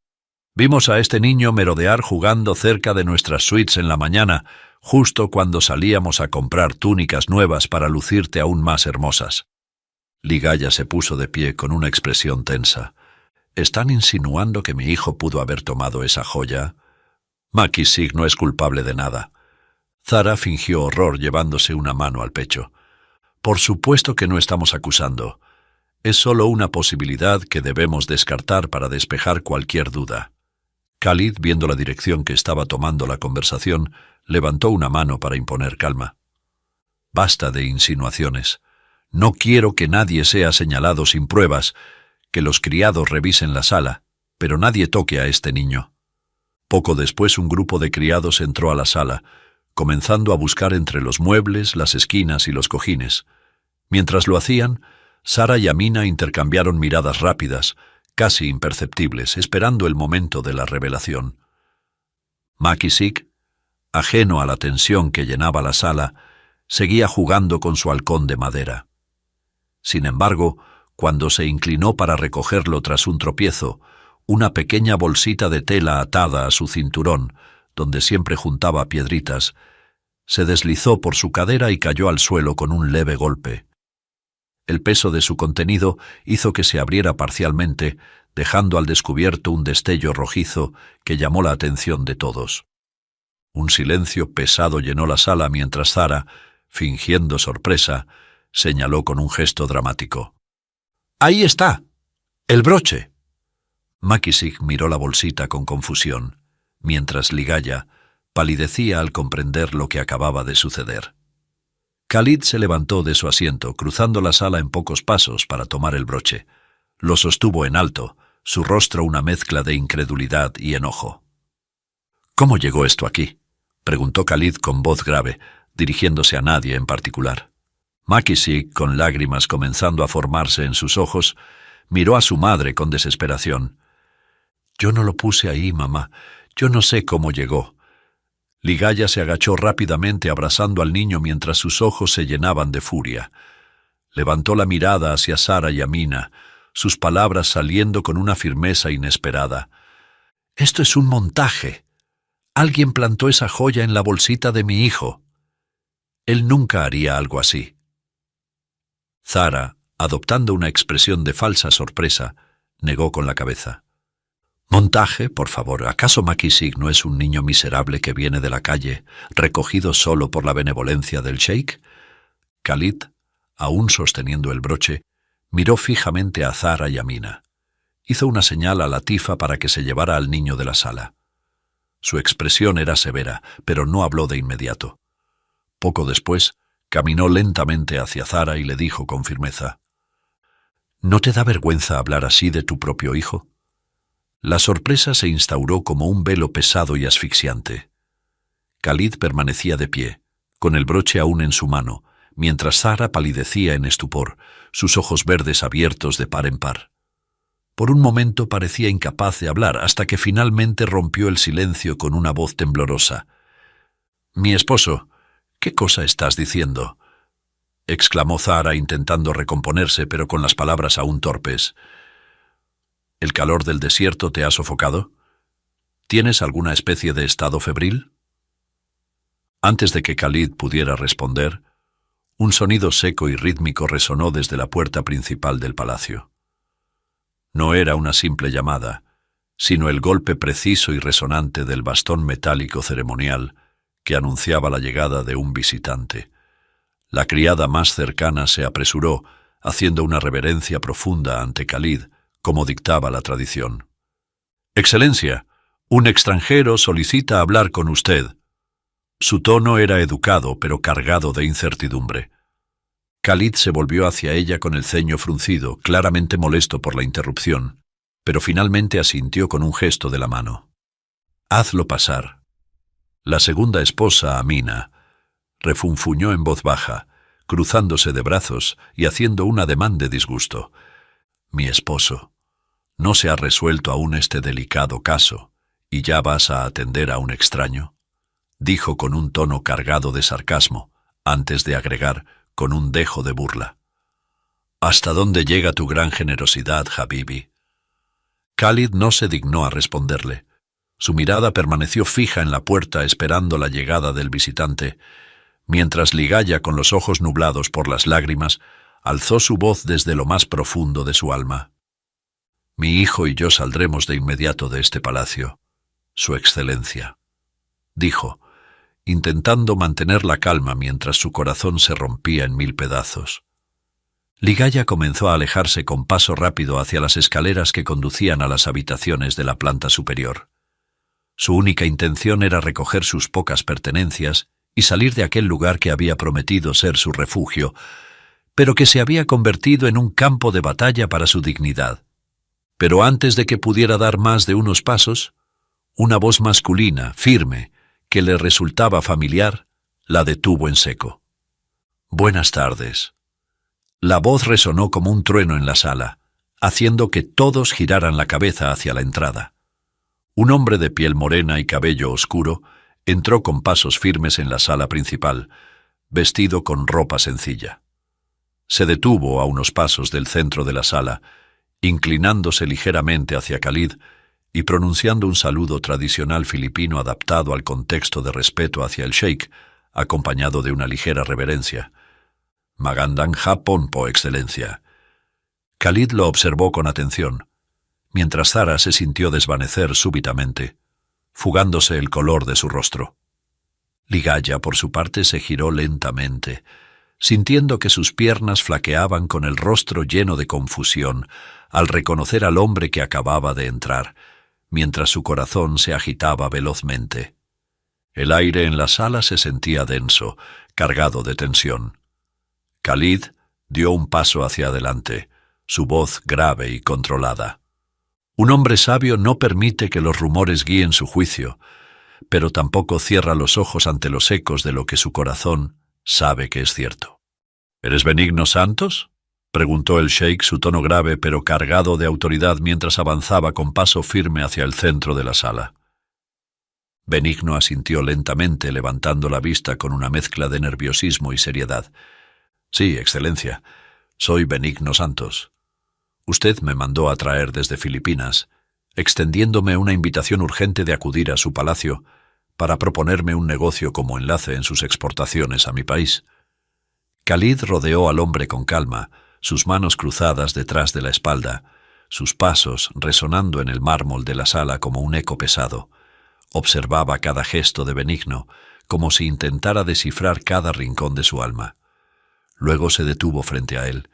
Vimos a este niño merodear jugando cerca de nuestras suites en la mañana, justo cuando salíamos a comprar túnicas nuevas para lucirte aún más hermosas. Ligaya se puso de pie con una expresión tensa. ¿Están insinuando que mi hijo pudo haber tomado esa joya? Macky Sig no es culpable de nada. Zara fingió horror llevándose una mano al pecho. Por supuesto que no estamos acusando. Es solo una posibilidad que debemos descartar para despejar cualquier duda. Khalid, viendo la dirección que estaba tomando la conversación, levantó una mano para imponer calma. Basta de insinuaciones. No quiero que nadie sea señalado sin pruebas, que los criados revisen la sala, pero nadie toque a este niño. Poco después un grupo de criados entró a la sala, comenzando a buscar entre los muebles, las esquinas y los cojines. Mientras lo hacían, Sara y Amina intercambiaron miradas rápidas, casi imperceptibles, esperando el momento de la revelación. Macky Sig, ajeno a la tensión que llenaba la sala, seguía jugando con su halcón de madera. Sin embargo, cuando se inclinó para recogerlo tras un tropiezo, una pequeña bolsita de tela atada a su cinturón, donde siempre juntaba piedritas, se deslizó por su cadera y cayó al suelo con un leve golpe. El peso de su contenido hizo que se abriera parcialmente, dejando al descubierto un destello rojizo que llamó la atención de todos. Un silencio pesado llenó la sala mientras Zara, fingiendo sorpresa, señaló con un gesto dramático. ¡Ahí está! ¡El broche! Macky Sig miró la bolsita con confusión, mientras Ligaya palidecía al comprender lo que acababa de suceder. Khalid se levantó de su asiento, cruzando la sala en pocos pasos para tomar el broche. Lo sostuvo en alto, su rostro una mezcla de incredulidad y enojo. ¿Cómo llegó esto aquí?, preguntó Khalid con voz grave, dirigiéndose a nadie en particular. Macky Sig, con lágrimas comenzando a formarse en sus ojos, miró a su madre con desesperación. «Yo no lo puse ahí, mamá. Yo no sé cómo llegó». Ligaya se agachó rápidamente abrazando al niño mientras sus ojos se llenaban de furia. Levantó la mirada hacia Sara y Amina, sus palabras saliendo con una firmeza inesperada. «Esto es un montaje. Alguien plantó esa joya en la bolsita de mi hijo. Él nunca haría algo así». Zara, adoptando una expresión de falsa sorpresa, negó con la cabeza. «Montaje, por favor, ¿acaso Macky Sig no es un niño miserable que viene de la calle, recogido solo por la benevolencia del sheik?» Khalid, aún sosteniendo el broche, miró fijamente a Zara y a Amina. Hizo una señal a Latifa para que se llevara al niño de la sala. Su expresión era severa, pero no habló de inmediato. Poco después, caminó lentamente hacia Zara y le dijo con firmeza: «¿No te da vergüenza hablar así de tu propio hijo?» La sorpresa se instauró como un velo pesado y asfixiante. Khalid permanecía de pie, con el broche aún en su mano, mientras Zara palidecía en estupor, sus ojos verdes abiertos de par en par. Por un momento parecía incapaz de hablar, hasta que finalmente rompió el silencio con una voz temblorosa. «Mi esposo, ¿qué cosa estás diciendo?», exclamó Zara intentando recomponerse, pero con las palabras aún torpes. ¿El calor del desierto te ha sofocado? ¿Tienes alguna especie de estado febril? Antes de que Khalid pudiera responder, un sonido seco y rítmico resonó desde la puerta principal del palacio. No era una simple llamada, sino el golpe preciso y resonante del bastón metálico ceremonial que anunciaba la llegada de un visitante. La criada más cercana se apresuró, haciendo una reverencia profunda ante Khalid, como dictaba la tradición. «Excelencia, un extranjero solicita hablar con usted». Su tono era educado, pero cargado de incertidumbre. Khalid se volvió hacia ella con el ceño fruncido, claramente molesto por la interrupción, pero finalmente asintió con un gesto de la mano. «Hazlo pasar». La segunda esposa, Amina, refunfuñó en voz baja, cruzándose de brazos y haciendo un ademán de disgusto. «Mi esposo, no se ha resuelto aún este delicado caso, ¿y ya vas a atender a un extraño?», dijo con un tono cargado de sarcasmo, antes de agregar, con un dejo de burla: «¿Hasta dónde llega tu gran generosidad, Habibi?». Khalid no se dignó a responderle. Su mirada permaneció fija en la puerta esperando la llegada del visitante, mientras Ligaya, con los ojos nublados por las lágrimas, alzó su voz desde lo más profundo de su alma. «Mi hijo y yo saldremos de inmediato de este palacio, Su Excelencia», dijo, intentando mantener la calma mientras su corazón se rompía en 1000 pedazos. Ligaya comenzó a alejarse con paso rápido hacia las escaleras que conducían a las habitaciones de la planta superior. Su única intención era recoger sus pocas pertenencias y salir de aquel lugar que había prometido ser su refugio, pero que se había convertido en un campo de batalla para su dignidad. Pero antes de que pudiera dar más de unos pasos, una voz masculina, firme, que le resultaba familiar, la detuvo en seco. «Buenas tardes». La voz resonó como un trueno en la sala, haciendo que todos giraran la cabeza hacia la entrada. Un hombre de piel morena y cabello oscuro entró con pasos firmes en la sala principal, vestido con ropa sencilla. Se detuvo a unos pasos del centro de la sala, inclinándose ligeramente hacia Khalid y pronunciando un saludo tradicional filipino adaptado al contexto de respeto hacia el sheik, acompañado de una ligera reverencia. «Magandang hapon, po excelencia». Khalid lo observó con atención, mientras Zara se sintió desvanecer súbitamente, fugándose el color de su rostro. Ligaya, por su parte, se giró lentamente, sintiendo que sus piernas flaqueaban con el rostro lleno de confusión al reconocer al hombre que acababa de entrar, mientras su corazón se agitaba velozmente. El aire en la sala se sentía denso, cargado de tensión. Khalid dio un paso hacia adelante, su voz grave y controlada. Un hombre sabio no permite que los rumores guíen su juicio, pero tampoco cierra los ojos ante los ecos de lo que su corazón sabe que es cierto. «¿Eres Benigno Santos?», preguntó el sheik, su tono grave pero cargado de autoridad mientras avanzaba con paso firme hacia el centro de la sala. Benigno asintió lentamente, levantando la vista con una mezcla de nerviosismo y seriedad. «Sí, excelencia, soy Benigno Santos. Usted me mandó a traer desde Filipinas, extendiéndome una invitación urgente de acudir a su palacio para proponerme un negocio como enlace en sus exportaciones a mi país». Khalid rodeó al hombre con calma, sus manos cruzadas detrás de la espalda, sus pasos resonando en el mármol de la sala como un eco pesado. Observaba cada gesto de Benigno, como si intentara descifrar cada rincón de su alma. Luego se detuvo frente a él.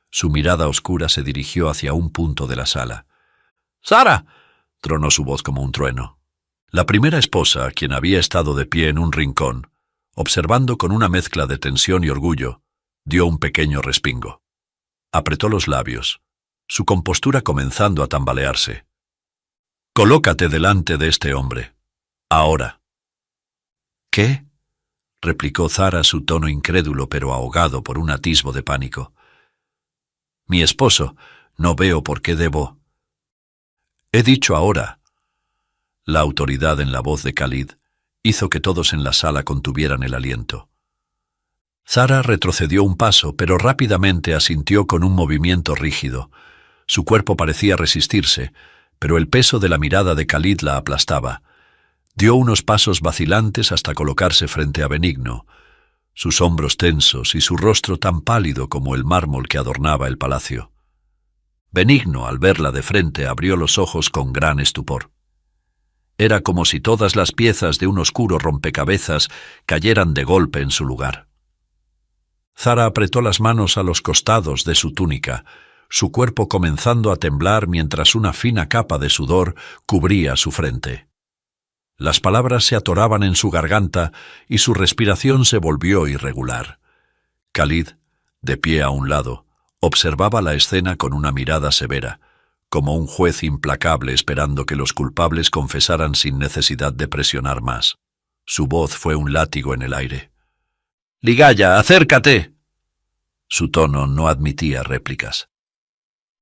Su mirada oscura se dirigió hacia un punto de la sala. «¡Zara!», tronó su voz como un trueno. La primera esposa, quien había estado de pie en un rincón, observando con una mezcla de tensión y orgullo, dio un pequeño respingo. Apretó los labios, su compostura comenzando a tambalearse. «Colócate delante de este hombre. Ahora». «¿Qué?», replicó Zara, su tono incrédulo pero ahogado por un atisbo de pánico. «Mi esposo, no veo por qué debo». «He dicho ahora». La autoridad en la voz de Khalid hizo que todos en la sala contuvieran el aliento. Zara retrocedió un paso, pero rápidamente asintió con un movimiento rígido. Su cuerpo parecía resistirse, pero el peso de la mirada de Khalid la aplastaba. Dio unos pasos vacilantes hasta colocarse frente a Benigno, sus hombros tensos y su rostro tan pálido como el mármol que adornaba el palacio. Benigno, al verla de frente, abrió los ojos con gran estupor. Era como si todas las piezas de un oscuro rompecabezas cayeran de golpe en su lugar. Zara apretó las manos a los costados de su túnica, su cuerpo comenzando a temblar mientras una fina capa de sudor cubría su frente. Las palabras se atoraban en su garganta y su respiración se volvió irregular. Khalid, de pie a un lado, observaba la escena con una mirada severa, como un juez implacable esperando que los culpables confesaran sin necesidad de presionar más. Su voz fue un látigo en el aire. «Ligaya, acércate». Su tono no admitía réplicas.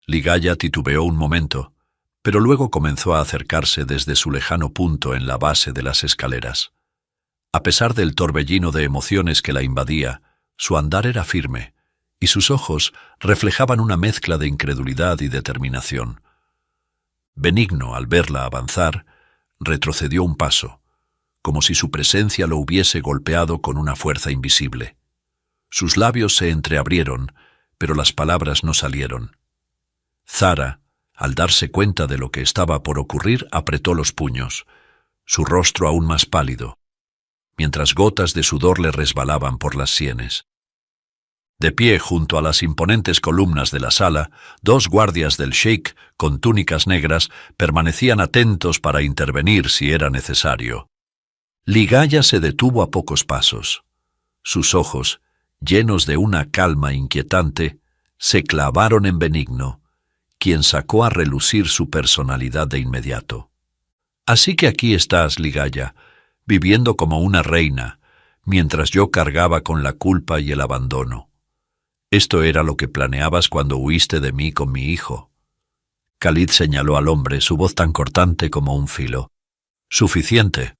Ligaya titubeó un momento, pero luego comenzó a acercarse desde su lejano punto en la base de las escaleras. A pesar del torbellino de emociones que la invadía, su andar era firme, y sus ojos reflejaban una mezcla de incredulidad y determinación. Benigno, al verla avanzar, retrocedió un paso, como si su presencia lo hubiese golpeado con una fuerza invisible. Sus labios se entreabrieron, pero las palabras no salieron. Zara, al darse cuenta de lo que estaba por ocurrir, apretó los puños, su rostro aún más pálido, mientras gotas de sudor le resbalaban por las sienes. De pie junto a las imponentes columnas de la sala, dos guardias del sheik con túnicas negras permanecían atentos para intervenir si era necesario. Ligaya se detuvo a pocos pasos. Sus ojos, llenos de una calma inquietante, se clavaron en Benigno, quien sacó a relucir su personalidad de inmediato. «Así que aquí estás, Ligaya, viviendo como una reina, mientras yo cargaba con la culpa y el abandono. Esto era lo que planeabas cuando huiste de mí con mi hijo». Khalid señaló al hombre, su voz tan cortante como un filo. «Suficiente.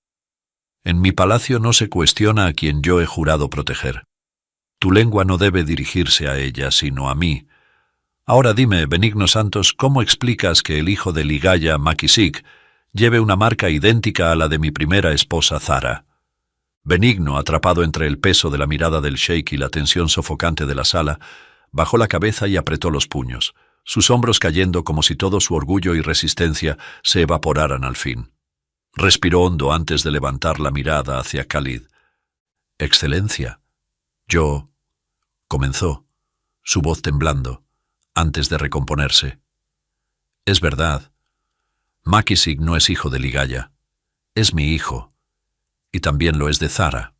En mi palacio no se cuestiona a quien yo he jurado proteger. Tu lengua no debe dirigirse a ella, sino a mí. Ahora dime, Benigno Santos, ¿cómo explicas que el hijo de Ligaya, Makisig, lleve una marca idéntica a la de mi primera esposa Zara?» Benigno, atrapado entre el peso de la mirada del sheik y la tensión sofocante de la sala, bajó la cabeza y apretó los puños, sus hombros cayendo como si todo su orgullo y resistencia se evaporaran al fin. Respiró hondo antes de levantar la mirada hacia Khalid. «Excelencia, yo...» comenzó, su voz temblando, antes de recomponerse. «Es verdad. Makisig no es hijo de Ligaya. Es mi hijo. Y también lo es de Zara».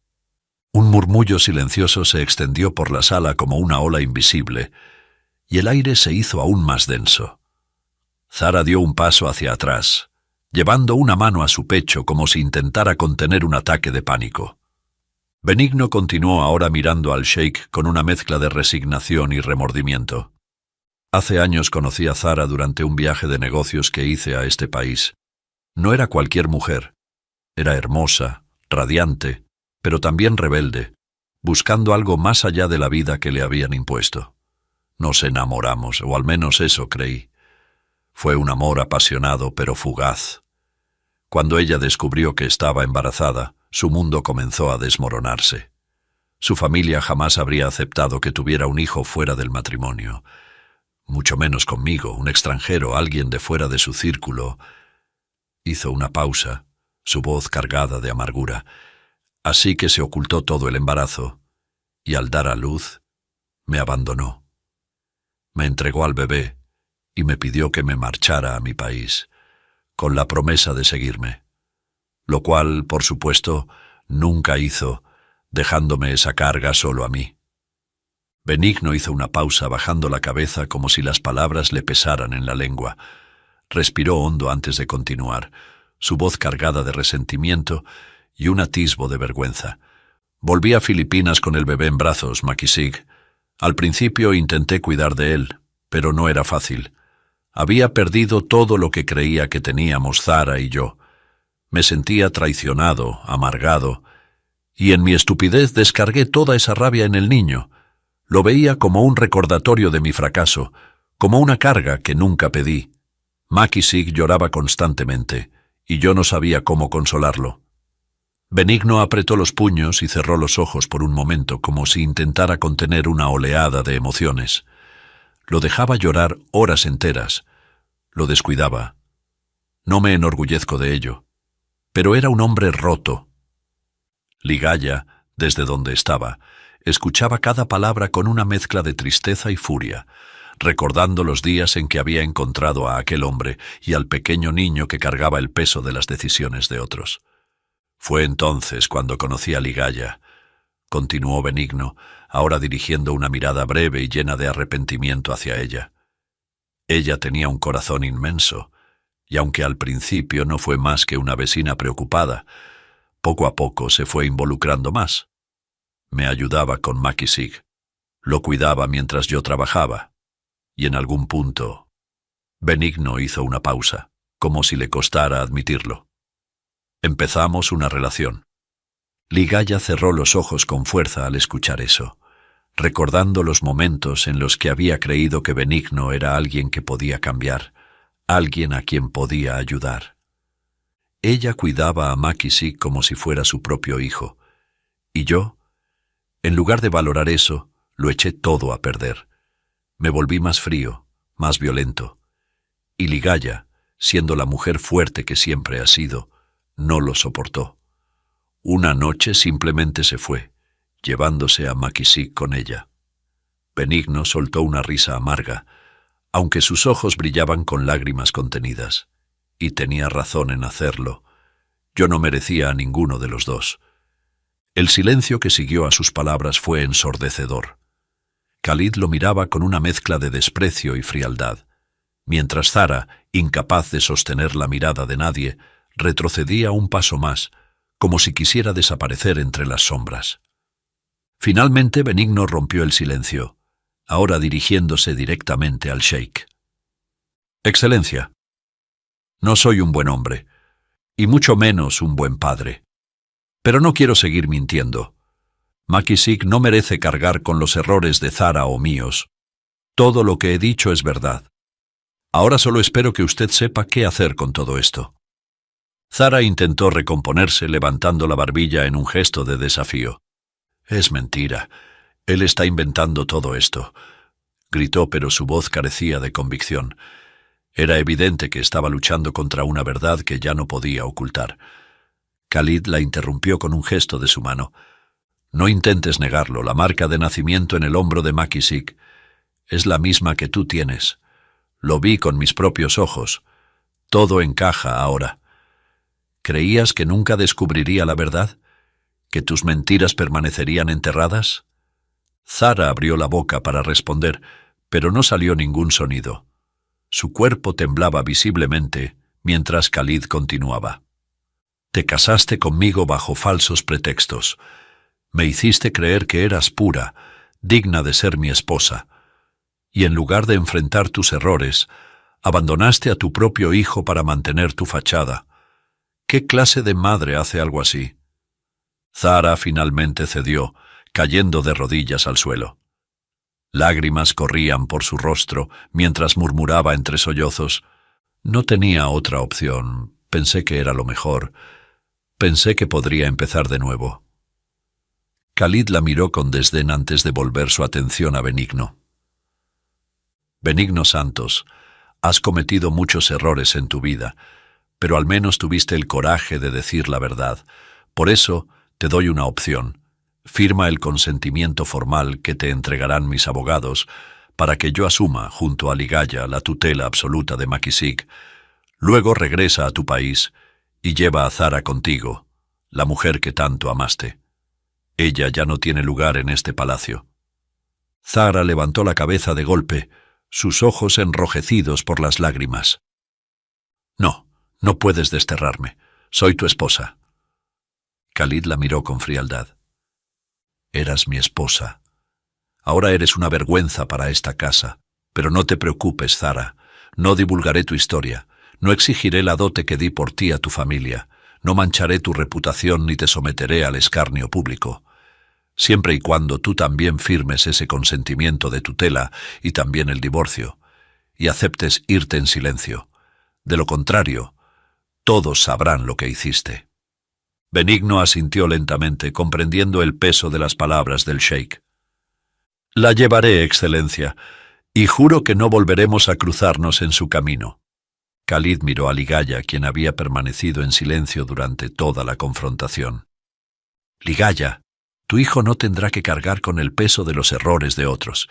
Un murmullo silencioso se extendió por la sala como una ola invisible, y el aire se hizo aún más denso. Zara dio un paso hacia atrás, llevando una mano a su pecho como si intentara contener un ataque de pánico. Benigno continuó ahora mirando al sheik con una mezcla de resignación y remordimiento. «Hace años conocí a Zara durante un viaje de negocios que hice a este país. No era cualquier mujer. Era hermosa, radiante, pero también rebelde, buscando algo más allá de la vida que le habían impuesto. Nos enamoramos, o al menos eso creí. Fue un amor apasionado pero fugaz. Cuando ella descubrió que estaba embarazada, su mundo comenzó a desmoronarse. Su familia jamás habría aceptado que tuviera un hijo fuera del matrimonio, mucho menos conmigo, un extranjero, alguien de fuera de su círculo». Hizo una pausa, su voz cargada de amargura. «Así que se ocultó todo el embarazo, y al dar a luz, me abandonó. Me entregó al bebé y me pidió que me marchara a mi país, con la promesa de seguirme, lo cual, por supuesto, nunca hizo, dejándome esa carga solo a mí». Benigno hizo una pausa bajando la cabeza como si las palabras le pesaran en la lengua. Respiró hondo antes de continuar, su voz cargada de resentimiento y un atisbo de vergüenza. «Volví a Filipinas con el bebé en brazos, Makisig. Al principio intenté cuidar de él, pero no era fácil. Había perdido todo lo que creía que teníamos Zara y yo. Me sentía traicionado, amargado, y en mi estupidez descargué toda esa rabia en el niño. Lo veía como un recordatorio de mi fracaso, como una carga que nunca pedí. Makisig lloraba constantemente, y yo no sabía cómo consolarlo». Benigno apretó los puños y cerró los ojos por un momento, como si intentara contener una oleada de emociones. Lo dejaba llorar horas enteras. Lo descuidaba. No me enorgullezco de ello, pero era un hombre roto. Ligaya, desde donde estaba, escuchaba cada palabra con una mezcla de tristeza y furia, recordando los días en que había encontrado a aquel hombre y al pequeño niño que cargaba el peso de las decisiones de otros. Fue entonces cuando conocí a Ligaya, continuó Benigno, ahora dirigiendo una mirada breve y llena de arrepentimiento hacia ella. Ella tenía un corazón inmenso, y aunque al principio no fue más que una vecina preocupada, poco a poco se fue involucrando más. Me ayudaba con Makisig, lo cuidaba mientras yo trabajaba, y en algún punto, Benigno hizo una pausa, como si le costara admitirlo. Empezamos una relación. Ligaya cerró los ojos con fuerza al escuchar eso, recordando los momentos en los que había creído que Benigno era alguien que podía cambiar, alguien a quien podía ayudar. Ella cuidaba a Makisig como si fuera su propio hijo, y yo, en lugar de valorar eso, lo eché todo a perder. Me volví más frío, más violento, y Ligaya, siendo la mujer fuerte que siempre ha sido, no lo soportó. Una noche simplemente se fue, llevándose a Makisig con ella. Benigno soltó una risa amarga, aunque sus ojos brillaban con lágrimas contenidas, y tenía razón en hacerlo. Yo no merecía a ninguno de los dos. El silencio que siguió a sus palabras fue ensordecedor. Khalid lo miraba con una mezcla de desprecio y frialdad, mientras Zara, incapaz de sostener la mirada de nadie, retrocedía un paso más, como si quisiera desaparecer entre las sombras. Finalmente Benigno rompió el silencio, ahora dirigiéndose directamente al sheik. «Excelencia, no soy un buen hombre, y mucho menos un buen padre. Pero no quiero seguir mintiendo. Makisig no merece cargar con los errores de Zara o míos. Todo lo que he dicho es verdad. Ahora solo espero que usted sepa qué hacer con todo esto». Zara intentó recomponerse levantando la barbilla en un gesto de desafío. «Es mentira. Él está inventando todo esto», gritó, pero su voz carecía de convicción. Era evidente que estaba luchando contra una verdad que ya no podía ocultar. Khalid la interrumpió con un gesto de su mano. «No intentes negarlo, la marca de nacimiento en el hombro de Makisig es la misma que tú tienes. Lo vi con mis propios ojos. Todo encaja ahora. ¿Creías que nunca descubriría la verdad? ¿Que tus mentiras permanecerían enterradas?» Zara abrió la boca para responder, pero no salió ningún sonido. Su cuerpo temblaba visiblemente mientras Khalid continuaba. «Te casaste conmigo bajo falsos pretextos. Me hiciste creer que eras pura, digna de ser mi esposa. Y en lugar de enfrentar tus errores, abandonaste a tu propio hijo para mantener tu fachada. ¿Qué clase de madre hace algo así?» Zara finalmente cedió, cayendo de rodillas al suelo. Lágrimas corrían por su rostro mientras murmuraba entre sollozos: «No tenía otra opción. Pensé que era lo mejor. Pensé que podría empezar de nuevo». Khalid la miró con desdén antes de volver su atención a Benigno. «Benigno Santos, has cometido muchos errores en tu vida, pero al menos tuviste el coraje de decir la verdad. Por eso te doy una opción. Firma el consentimiento formal que te entregarán mis abogados para que yo asuma, junto a Ligaya, la tutela absoluta de Makisig. Luego regresa a tu país y lleva a Zara contigo, la mujer que tanto amaste. Ella ya no tiene lugar en este palacio». Zara levantó la cabeza de golpe, sus ojos enrojecidos por las lágrimas. «No, no puedes desterrarme. Soy tu esposa». Khalid la miró con frialdad. «Eras mi esposa. Ahora eres una vergüenza para esta casa. Pero no te preocupes, Zara. No divulgaré tu historia. No exigiré la dote que di por ti a tu familia. No mancharé tu reputación ni te someteré al escarnio público. Siempre y cuando tú también firmes ese consentimiento de tutela y también el divorcio, y aceptes irte en silencio. De lo contrario, todos sabrán lo que hiciste». Benigno asintió lentamente, comprendiendo el peso de las palabras del sheik. «La llevaré, excelencia, y juro que no volveremos a cruzarnos en su camino». Khalid miró a Ligaya, quien había permanecido en silencio durante toda la confrontación. «Ligaya, tu hijo no tendrá que cargar con el peso de los errores de otros.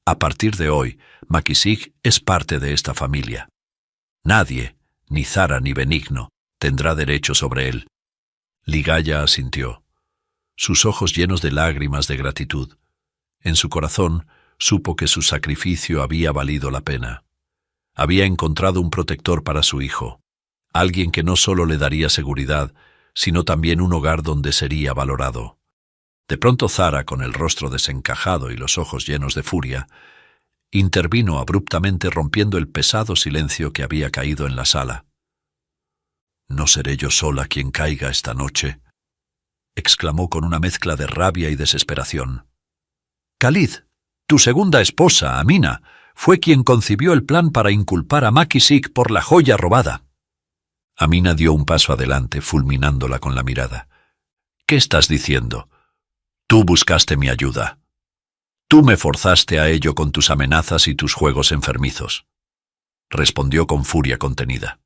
A partir de hoy, Makisig es parte de esta familia. Nadie, ni Zara ni Benigno, tendrá derecho sobre él. Ligaya asintió, sus ojos llenos de lágrimas de gratitud. En su corazón supo que su sacrificio había valido la pena. Había encontrado un protector para su hijo, alguien que no solo le daría seguridad, sino también un hogar donde sería valorado. De pronto Zara, con el rostro desencajado y los ojos llenos de furia, intervino abruptamente rompiendo el pesado silencio que había caído en la sala. «No seré yo sola quien caiga esta noche», exclamó con una mezcla de rabia y desesperación. «Khalid, tu segunda esposa, Amina, fue quien concibió el plan para inculpar a Makisik por la joya robada». Amina dio un paso adelante, fulminándola con la mirada. «¿Qué estás diciendo? Tú buscaste mi ayuda. Tú me forzaste a ello con tus amenazas y tus juegos enfermizos», respondió con furia contenida.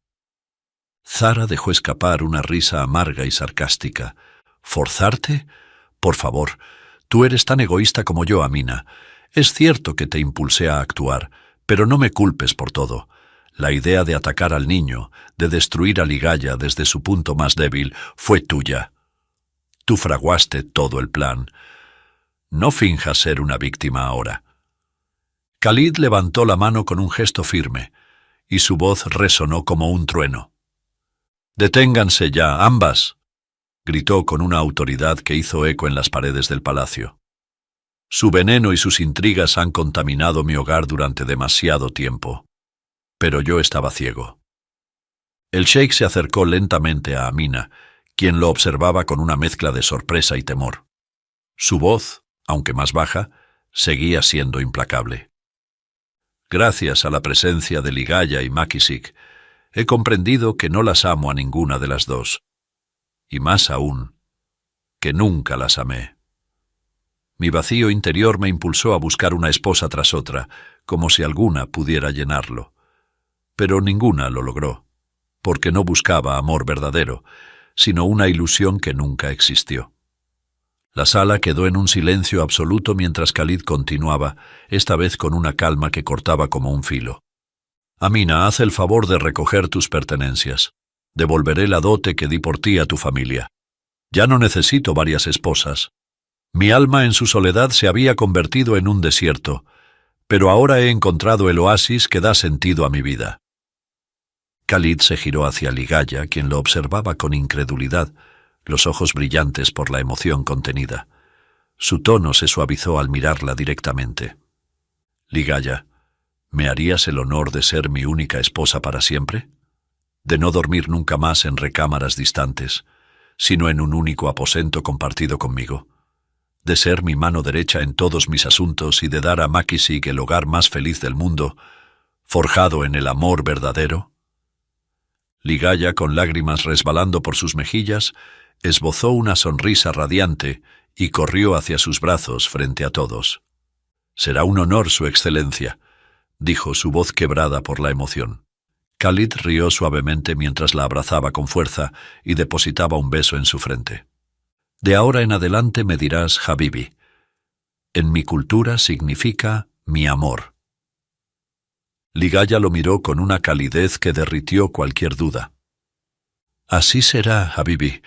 Zara dejó escapar una risa amarga y sarcástica. «¿Forzarte? Por favor, tú eres tan egoísta como yo, Amina. Es cierto que te impulsé a actuar, pero no me culpes por todo. La idea de atacar al niño, de destruir a Ligaya desde su punto más débil, fue tuya. Tú fraguaste todo el plan. No finjas ser una víctima ahora». Khalid levantó la mano con un gesto firme, y su voz resonó como un trueno. «Deténganse ya, ambas», gritó con una autoridad que hizo eco en las paredes del palacio. «Su veneno y sus intrigas han contaminado mi hogar durante demasiado tiempo. Pero yo estaba ciego». El sheik se acercó lentamente a Amina, quien lo observaba con una mezcla de sorpresa y temor. Su voz, aunque más baja, seguía siendo implacable. «Gracias a la presencia de Ligaya y Makisik, he comprendido que no las amo a ninguna de las dos, y más aún, que nunca las amé. Mi vacío interior me impulsó a buscar una esposa tras otra, como si alguna pudiera llenarlo. Pero ninguna lo logró, porque no buscaba amor verdadero, sino una ilusión que nunca existió». La sala quedó en un silencio absoluto mientras Khalid continuaba, esta vez con una calma que cortaba como un filo. «Amina, haz el favor de recoger tus pertenencias. Devolveré la dote que di por ti a tu familia. Ya no necesito varias esposas. Mi alma en su soledad se había convertido en un desierto, pero ahora he encontrado el oasis que da sentido a mi vida». Khalid se giró hacia Ligaya, quien lo observaba con incredulidad, los ojos brillantes por la emoción contenida. Su tono se suavizó al mirarla directamente. «Ligaya, ¿me harías el honor de ser mi única esposa para siempre? De no dormir nunca más en recámaras distantes, sino en un único aposento compartido conmigo. De ser mi mano derecha en todos mis asuntos y de dar a Makisik el hogar más feliz del mundo, forjado en el amor verdadero». Ligaya, con lágrimas resbalando por sus mejillas, esbozó una sonrisa radiante y corrió hacia sus brazos frente a todos. «Será un honor, Su Excelencia», dijo, su voz quebrada por la emoción. Khalid rió suavemente mientras la abrazaba con fuerza y depositaba un beso en su frente. «De ahora en adelante me dirás Habibi. En mi cultura significa mi amor». Ligaya lo miró con una calidez que derritió cualquier duda. «Así será, Habibi»,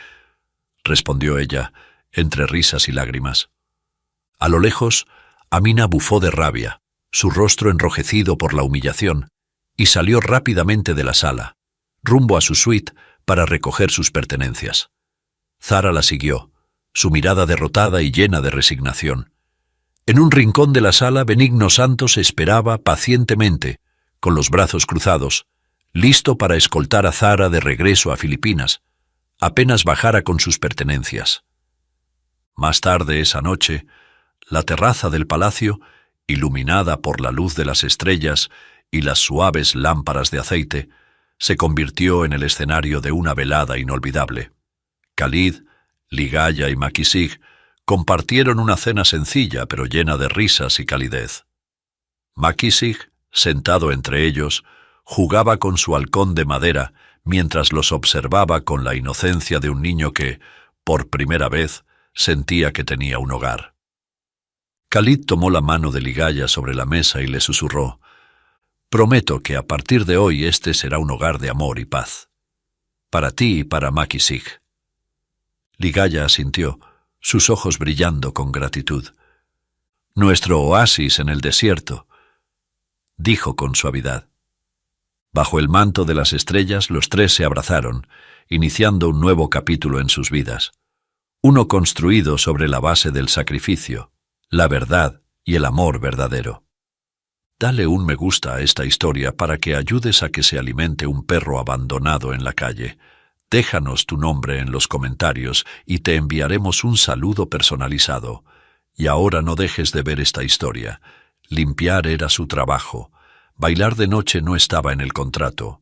respondió ella, entre risas y lágrimas. A lo lejos, Amina bufó de rabia, su rostro enrojecido por la humillación, y salió rápidamente de la sala, rumbo a su suite para recoger sus pertenencias. Zara la siguió, su mirada derrotada y llena de resignación. En un rincón de la sala, Benigno Santos esperaba pacientemente, con los brazos cruzados, listo para escoltar a Zara de regreso a Filipinas, apenas bajara con sus pertenencias. Más tarde esa noche, la terraza del palacio, iluminada por la luz de las estrellas y las suaves lámparas de aceite, se convirtió en el escenario de una velada inolvidable. Khalid, Ligaya y Makisik compartieron una cena sencilla pero llena de risas y calidez. Makisik, sentado entre ellos, jugaba con su halcón de madera mientras los observaba con la inocencia de un niño que, por primera vez, sentía que tenía un hogar. Khalid tomó la mano de Ligaya sobre la mesa y le susurró: «Prometo que a partir de hoy este será un hogar de amor y paz. Para ti y para Makisik». Ligaya asintió, sus ojos brillando con gratitud. «Nuestro oasis en el desierto», dijo con suavidad. Bajo el manto de las estrellas los tres se abrazaron, iniciando un nuevo capítulo en sus vidas. Uno construido sobre la base del sacrificio, la verdad y el amor verdadero. Dale un me gusta a esta historia para que ayudes a que se alimente un perro abandonado en la calle. Déjanos tu nombre en los comentarios y te enviaremos un saludo personalizado. Y ahora no dejes de ver esta historia. Limpiar era su trabajo. Bailar de noche no estaba en el contrato.